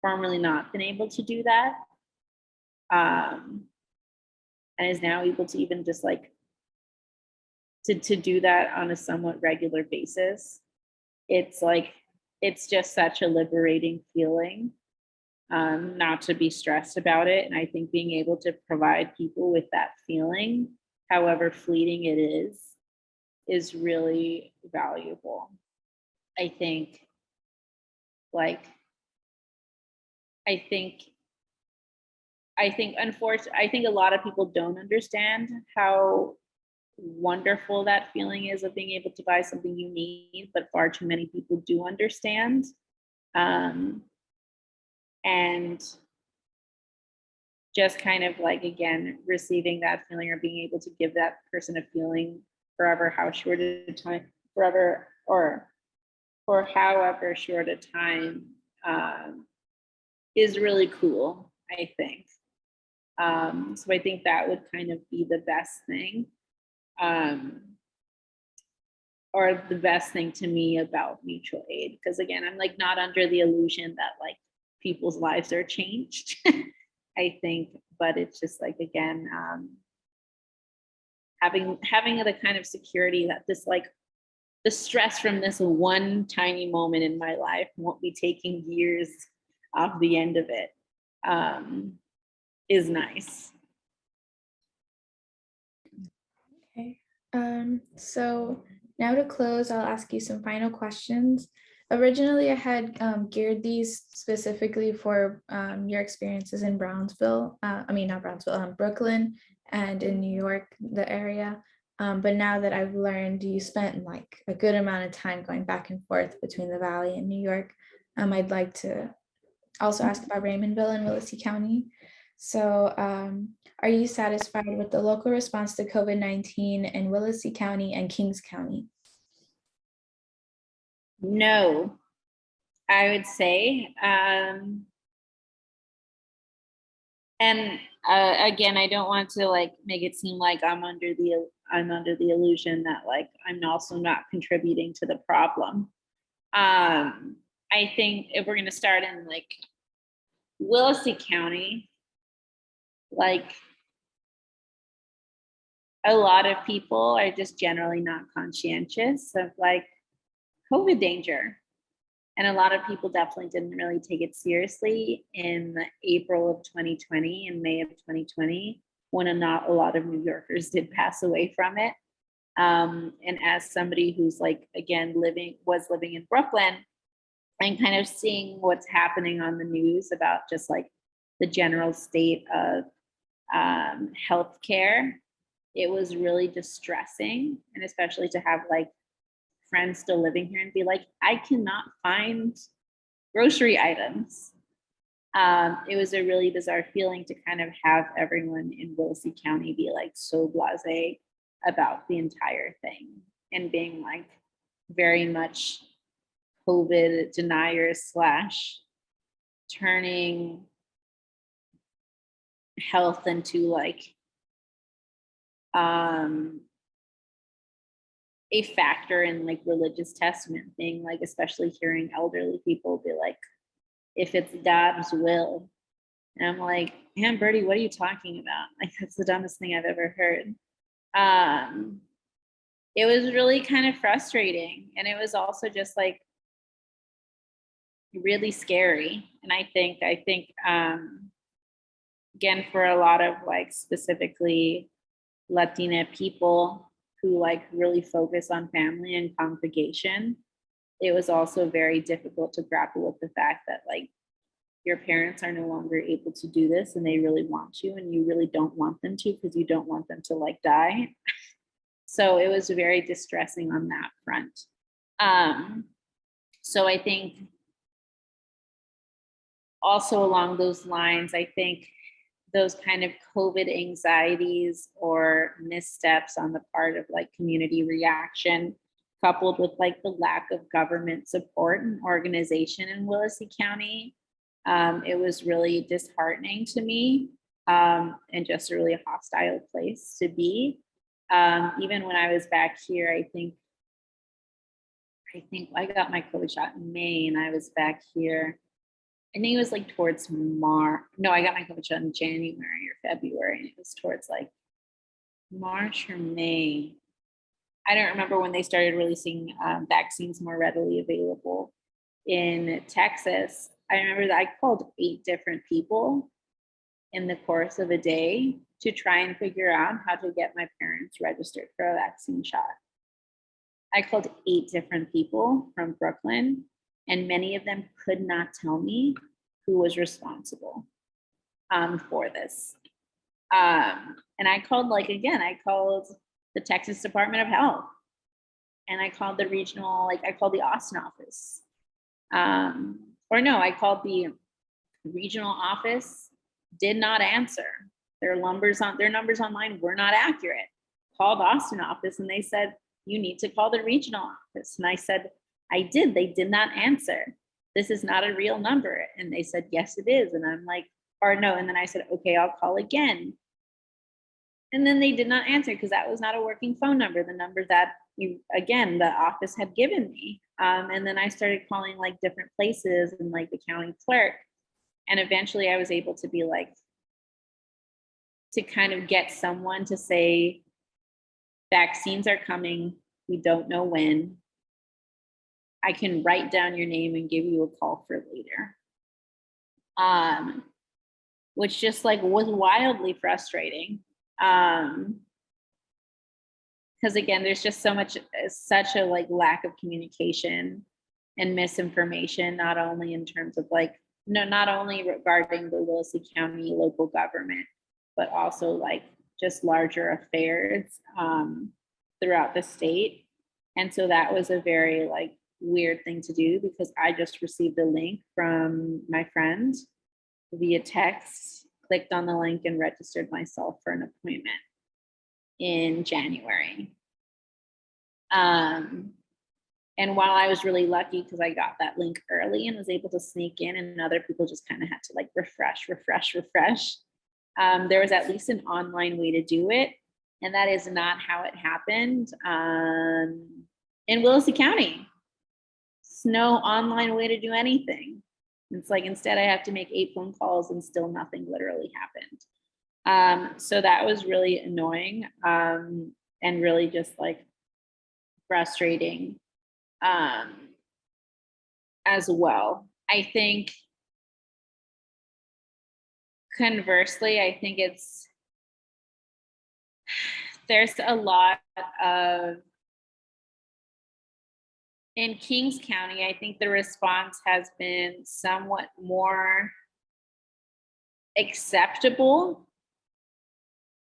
formerly not been able to do that, and is now able to even just like to do that on a somewhat regular basis, it's like, it's just such a liberating feeling, not to be stressed about it. And I think being able to provide people with that feeling, however fleeting it is really valuable. I think, like, I think unfortunately, I think a lot of people don't understand how wonderful that feeling is of being able to buy something you need, but far too many people do understand. And just kind of like, again, receiving that feeling or being able to give that person a feeling forever, how short a time, forever, or for however short a time, is really cool, I think. So I think that would kind of be the best thing. Or the best thing to me about mutual aid, because again, I'm like not under the illusion that like people's lives are changed. I think, but it's just like, again, having the kind of security that this, like, the stress from this one tiny moment in my life won't be taking years off the end of it, is nice. Okay. So now to close, I'll ask you some final questions. Originally, I had geared these specifically for your experiences in Brownsville. I mean, not Brownsville, Brooklyn, and in New York, the area. But now that I've learned you spent like a good amount of time going back and forth between the Valley and New York, I'd like to also ask about Raymondville and Willacy County. So are you satisfied with the local response to COVID-19 in Willacy County and Kings County? No, I would say. And again, I don't want to like make it seem like I'm under the illusion that like I'm also not contributing to the problem. I think if we're gonna start in like Willacy County, like a lot of people are just generally not conscientious of like COVID danger. And a lot of people definitely didn't really take it seriously in April of 2020 and May of 2020, when not a lot of New Yorkers did pass away from it. And as somebody who's like, again, was living in Brooklyn and kind of seeing what's happening on the news about just like the general state of healthcare, it was really distressing. And especially to have like friends still living here and be like, I cannot find grocery items. It was a really bizarre feeling to kind of have everyone in Willacy County be like so blasé about the entire thing and being like very much COVID deniers / turning health into like a factor in like religious testament thing, like especially hearing elderly people be like, if it's God's will. And I'm like, man, Bertie, what are you talking about? Like, that's the dumbest thing I've ever heard. It was really kind of frustrating. And it was also just like really scary. And I think, again, for a lot of like specifically Latina people who like really focus on family and congregation, it was also very difficult to grapple with the fact that like your parents are no longer able to do this and they really want to, and you really don't want them to because you don't want them to like die. So it was very distressing on that front. So I think also along those lines, I think those kind of COVID anxieties or missteps on the part of like community reaction, coupled with like the lack of government support and organization in Willacy County, it was really disheartening to me. and just a really hostile place to be. Even when I was back here, I think I got my COVID shot in May, and I was back here. I think it was like towards March. No, I got my COVID shot in January or February, and it was towards like March or May. I don't remember when they started releasing vaccines more readily available in Texas. I remember that I called 8 different people in the course of a day to try and figure out how to get my parents registered for a vaccine shot. I called 8 different people from Brooklyn, and many of them could not tell me who was responsible for this. And I called, I called the Texas Department of Health, and I called the regional, I called the Austin office. I called the regional office, did not answer. Their numbers online were not accurate. Called Austin office, and they said, you need to call the regional office. And I said, I did. They did not answer. This is not a real number. And they said, yes, it is. And I'm like, or no. And then I said, okay, I'll call again. And then they did not answer because that was not a working phone number, the number that the office had given me. And then I started calling different places and the county clerk. And eventually I was able to be to kind of get someone to say, vaccines are coming. We don't know when. I can write down your name and give you a call for later. Which just was wildly frustrating. Because again, there's just such a lack of communication and misinformation, not only in terms of not only regarding the Willacy County local government, but also just larger affairs throughout the state. And so that was a very weird thing to do, because I just received a link from my friend via text, clicked on the link and registered myself for an appointment in January. And while I was really lucky because I got that link early and was able to sneak in, and other people just kind of had to refresh. There was at least an online way to do it. And that is not how it happened in Willacy County. There's no online way to do anything. It's instead I have to make 8 phone calls and still nothing literally happened. So that was really annoying and really just frustrating as well. I think conversely, I think there's a lot of, in Kings County, I think the response has been somewhat more acceptable.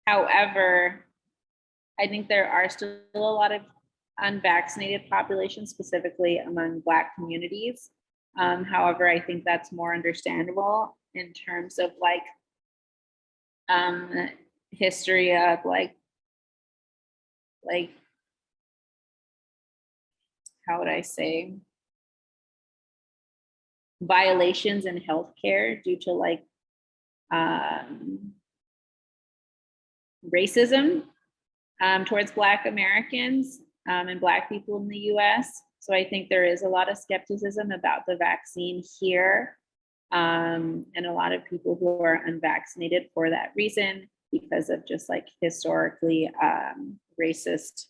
However, I think there are still a lot of unvaccinated populations, specifically among Black communities. However, I think that's more understandable in terms of history of how would I say, violations in healthcare due to racism towards Black Americans and Black people in the US. So I think there is a lot of skepticism about the vaccine here, and a lot of people who are unvaccinated for that reason, because of just historically racist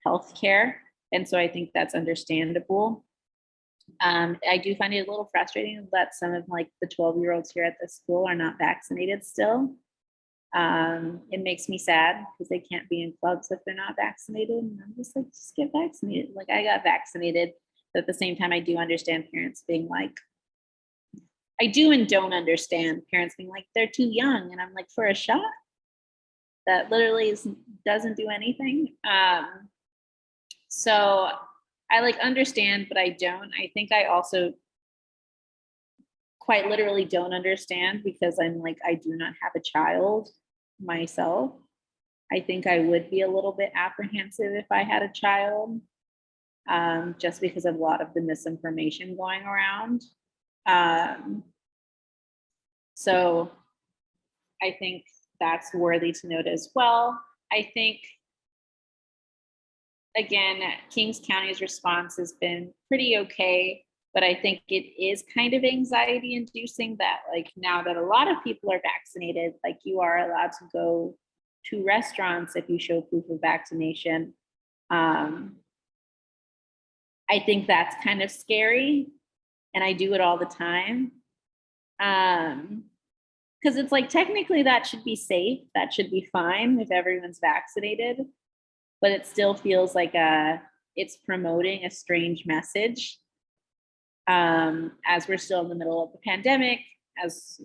healthcare. And so I think that's understandable. I do find it a little frustrating that some of the 12-year-olds here at the school are not vaccinated still. It makes me sad because they can't be in clubs if they're not vaccinated. And I'm just just get vaccinated. I got vaccinated, but at the same time, I do understand parents being I do and don't understand parents being they're too young. And I'm for a shot that literally doesn't do anything. So I understand, but I don't. I think I also quite literally don't understand because I'm I do not have a child myself. I think I would be a little bit apprehensive if I had a child, just because of a lot of the misinformation going around. So I think that's worthy to note as well. I think, again, Kings County's response has been pretty okay, but I think it is kind of anxiety inducing that, like, now that a lot of people are vaccinated, like, you are allowed to go to restaurants if you show proof of vaccination. I think that's kind of scary, and I do it all the time. Because it's like, technically that should be safe, that should be fine if everyone's vaccinated, but it still feels like it's promoting a strange message. As we're still in the middle of the pandemic, as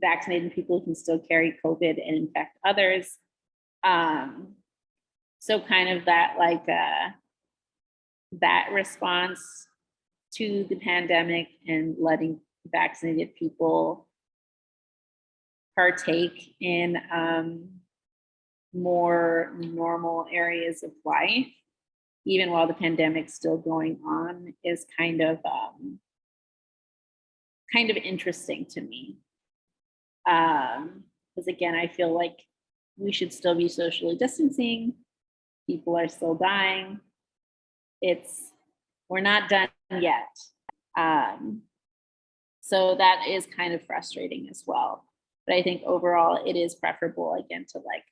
vaccinated people can still carry COVID and infect others. So kind of that, like, that response to the pandemic and letting vaccinated people partake in more normal areas of life, even while the pandemic's still going on, is kind of interesting to me. Because again, I feel like we should still be socially distancing. People are still dying. We're not done yet. So that is kind of frustrating as well. But I think overall it is preferable, again, to, like,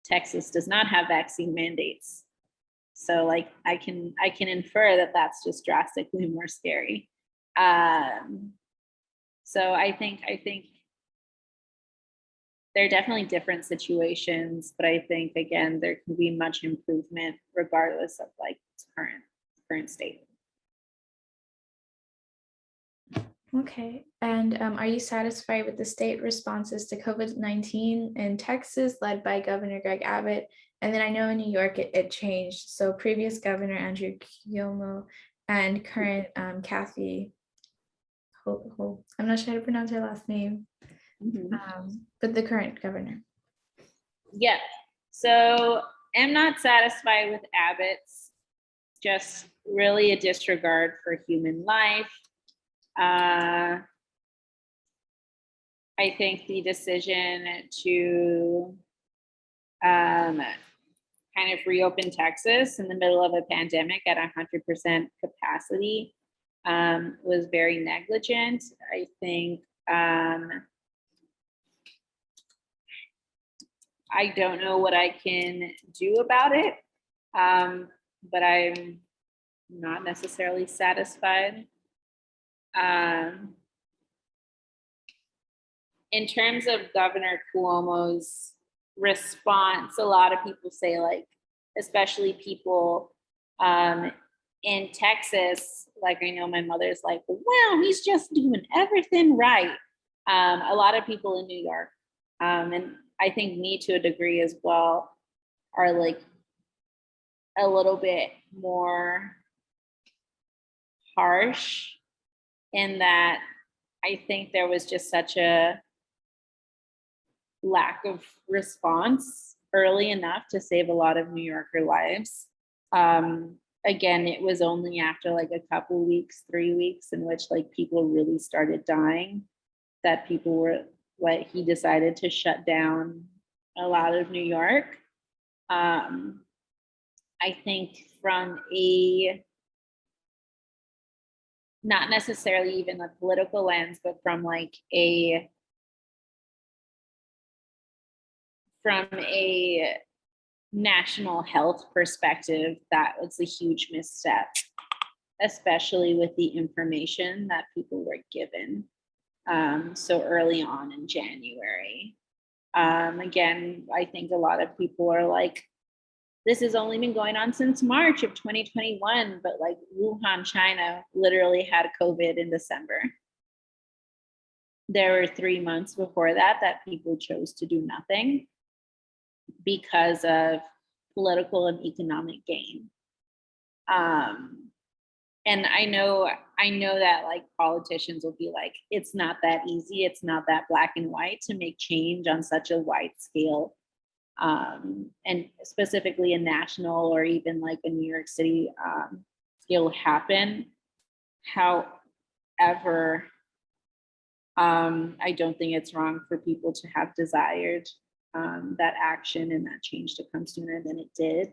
Texas does not have vaccine mandates. So, like, I can infer that that's just drastically more scary. So I think there are definitely different situations, but I think, again, there can be much improvement regardless of, like, its current state. Okay, and are you satisfied with the state responses to COVID-19 in Texas, led by Governor Greg Abbott? And then I know in New York it changed. So previous Governor Andrew Cuomo and current Kathy, I'm not sure how to pronounce her last name, but the current governor. Yeah, so I'm not satisfied with Abbott's, just really a disregard for human life. I think the decision to kind of reopen Texas in the middle of a pandemic at 100% capacity was very negligent. I think I don't know what I can do about it, but I'm not necessarily satisfied. In terms of Governor Cuomo's response, a lot of people say, like, especially people in Texas, like, I know my mother's like, well, he's just doing everything right. A lot of people in New York, and I think me to a degree as well, are, like, a little bit more harsh in that I think there was just such a lack of response early enough to save a lot of New Yorker lives. Again, it was only after, like, a couple weeks, 3 weeks, in which, like, people really started dying, that people were, like, he decided to shut down a lot of New York. I think from not necessarily even a political lens, but from, like, from a national health perspective, that was a huge misstep, especially with the information that people were given so early on in January. Again, I think a lot of people are like, this has only been going on since March of 2021, but, like, Wuhan, China literally had COVID in December. There were 3 months before that people chose to do nothing because of political and economic gain. And I know that, like, politicians will be like, it's not that easy, it's not that black and white to make change on such a wide scale. And specifically a national or even, like, a New York City scale happen. However, I don't think it's wrong for people to have desired that action and that change to come sooner than it did.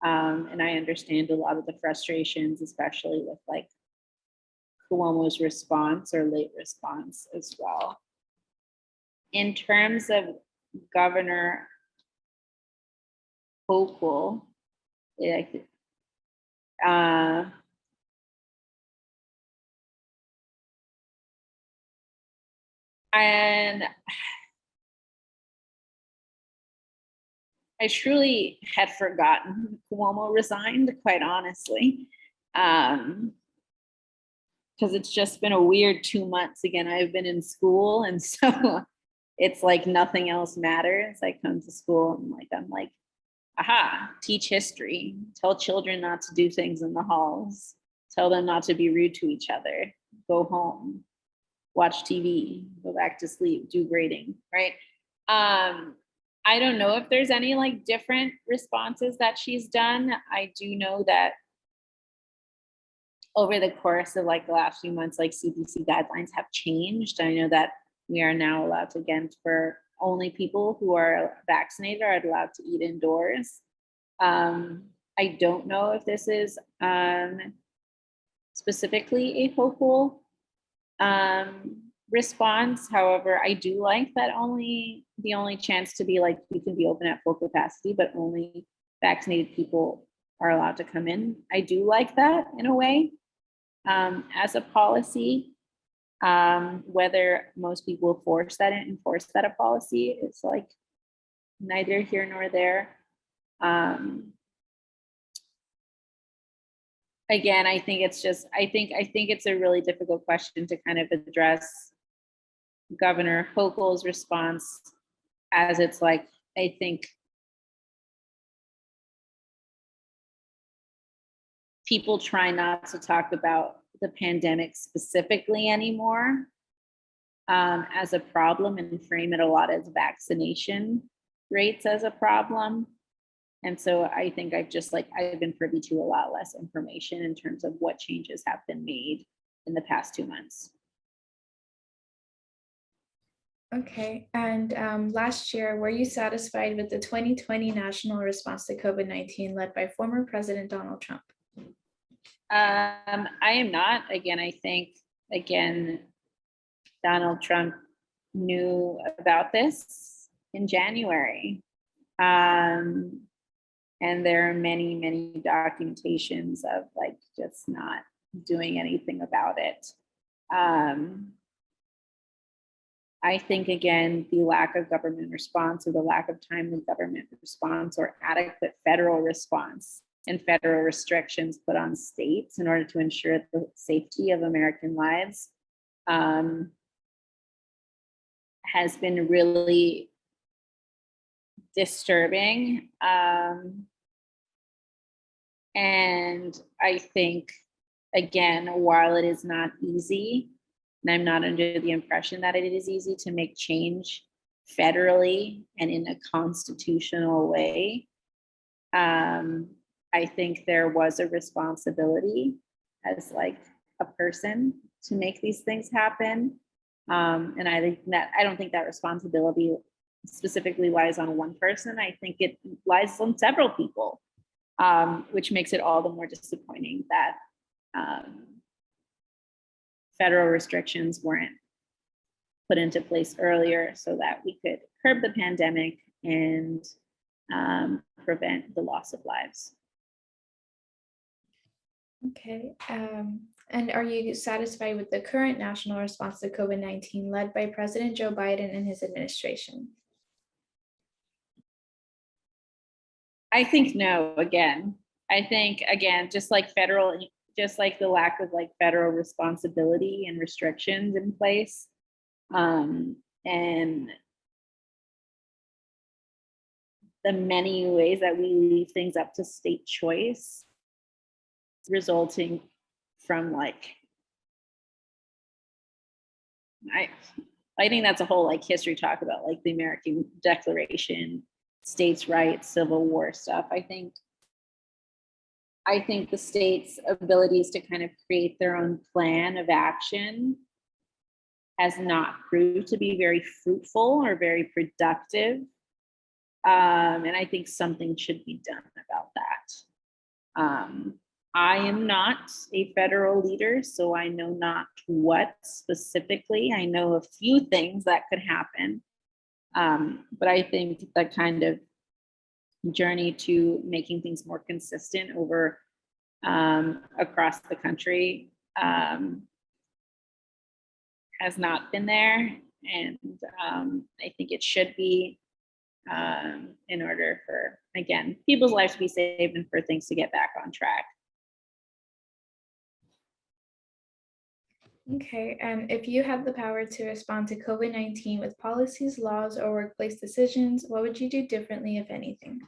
And I understand a lot of the frustrations, especially with like Cuomo's response or late response as well. In terms of Governor Hochul, and I truly had forgotten Cuomo resigned, quite honestly. Because it's just been a weird 2 months. Again, I've been in school, and so it's like nothing else matters. I come to school and I'm like, aha, teach history, tell children not to do things in the halls, tell them not to be rude to each other, go home, watch TV, go back to sleep, do grading, right? I don't know if there's any like different responses that she's done. I do know that over the course of like the last few months, like CDC guidelines have changed. I know that we are now allowed to, again, for only people who are vaccinated are allowed to eat indoors. I don't know if this is specifically a Hochul response. However, I do like that the only chance to be like, you can be open at full capacity, but only vaccinated people are allowed to come in. I do like that in a way. As a policy, whether most people enforce that a policy, it's like neither here nor there. Again, I think it's just, I think it's a really difficult question to kind of address Governor Hochul's response, as it's like, I think people try not to talk about the pandemic specifically anymore as a problem, and frame it a lot as vaccination rates as a problem. And so I think I've been privy to a lot less information in terms of what changes have been made in the past 2 months. Okay, and last year, were you satisfied with the 2020 national response to COVID-19 led by former President Donald Trump? I am not. Again, I think, Donald Trump knew about this in January. And there are many, many documentations of like just not doing anything about it. I think, again, the lack of government response, or the lack of timely government response, or adequate federal response and federal restrictions put on states in order to ensure the safety of American lives, has been really disturbing. And I think, again, while it is not easy, and I'm not under the impression that it is easy to make change federally and in a constitutional way, I think there was a responsibility as like a person to make these things happen. And I don't think that responsibility specifically lies on one person. I think it lies on several people, which makes it all the more disappointing that federal restrictions weren't put into place earlier so that we could curb the pandemic and prevent the loss of lives. Okay, and are you satisfied with the current national response to COVID-19 led by President Joe Biden and his administration? I think no. Again, I think, again, just like the lack of like federal responsibility and restrictions in place, and the many ways that we leave things up to state choice, resulting from like, I think that's a whole like history talk about like the American Declaration, states' rights, Civil War stuff. I think the state's abilities to kind of create their own plan of action has not proved to be very fruitful or very productive And I think something should be done about that. I am not a federal leader, so I know not what specifically. I know a few things that could happen. But I think the kind of journey to making things more consistent over across the country has not been there. And I think it should be in order for, again, people's lives to be saved and for things to get back on track. Okay, and if you had the power to respond to COVID-19 with policies, laws, or workplace decisions, what would you do differently, if anything?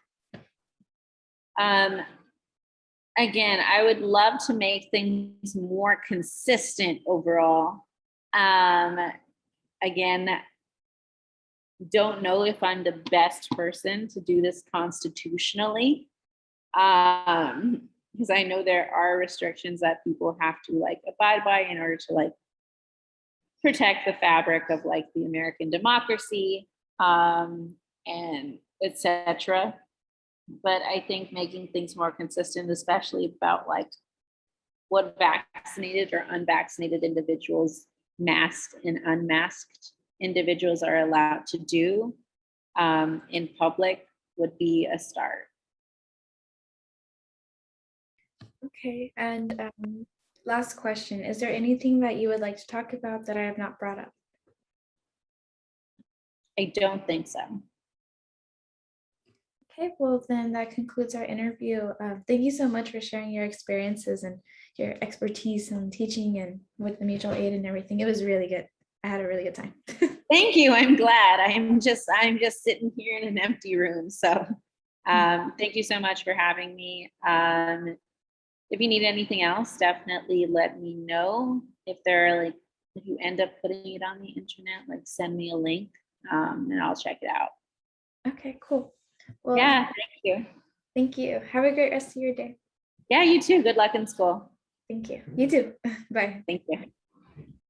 Again, I would love to make things more consistent overall. Again, don't know if I'm the best person to do this constitutionally, because I know there are restrictions that people have to like abide by in order to like protect the fabric of like the American democracy, and etc. But I think making things more consistent, especially about like what vaccinated or unvaccinated individuals, masked and unmasked individuals are allowed to do in public, would be a start. Okay, and last question, is there anything that you would like to talk about that I have not brought up? I don't think so. Okay, well then that concludes our interview. Thank you so much for sharing your experiences and your expertise in teaching and with the mutual aid and everything. It was really good. I had a really good time. Thank you. I'm glad. I'm just sitting here in an empty room. So thank you so much for having me. If you need anything else, definitely let me know. If you end up putting it on the internet, like send me a link and I'll check it out. Okay, cool. Well, yeah, thank you. Thank you. Have a great rest of your day. Yeah, you too. Good luck in school. Thank you. You too. Bye. Thank you.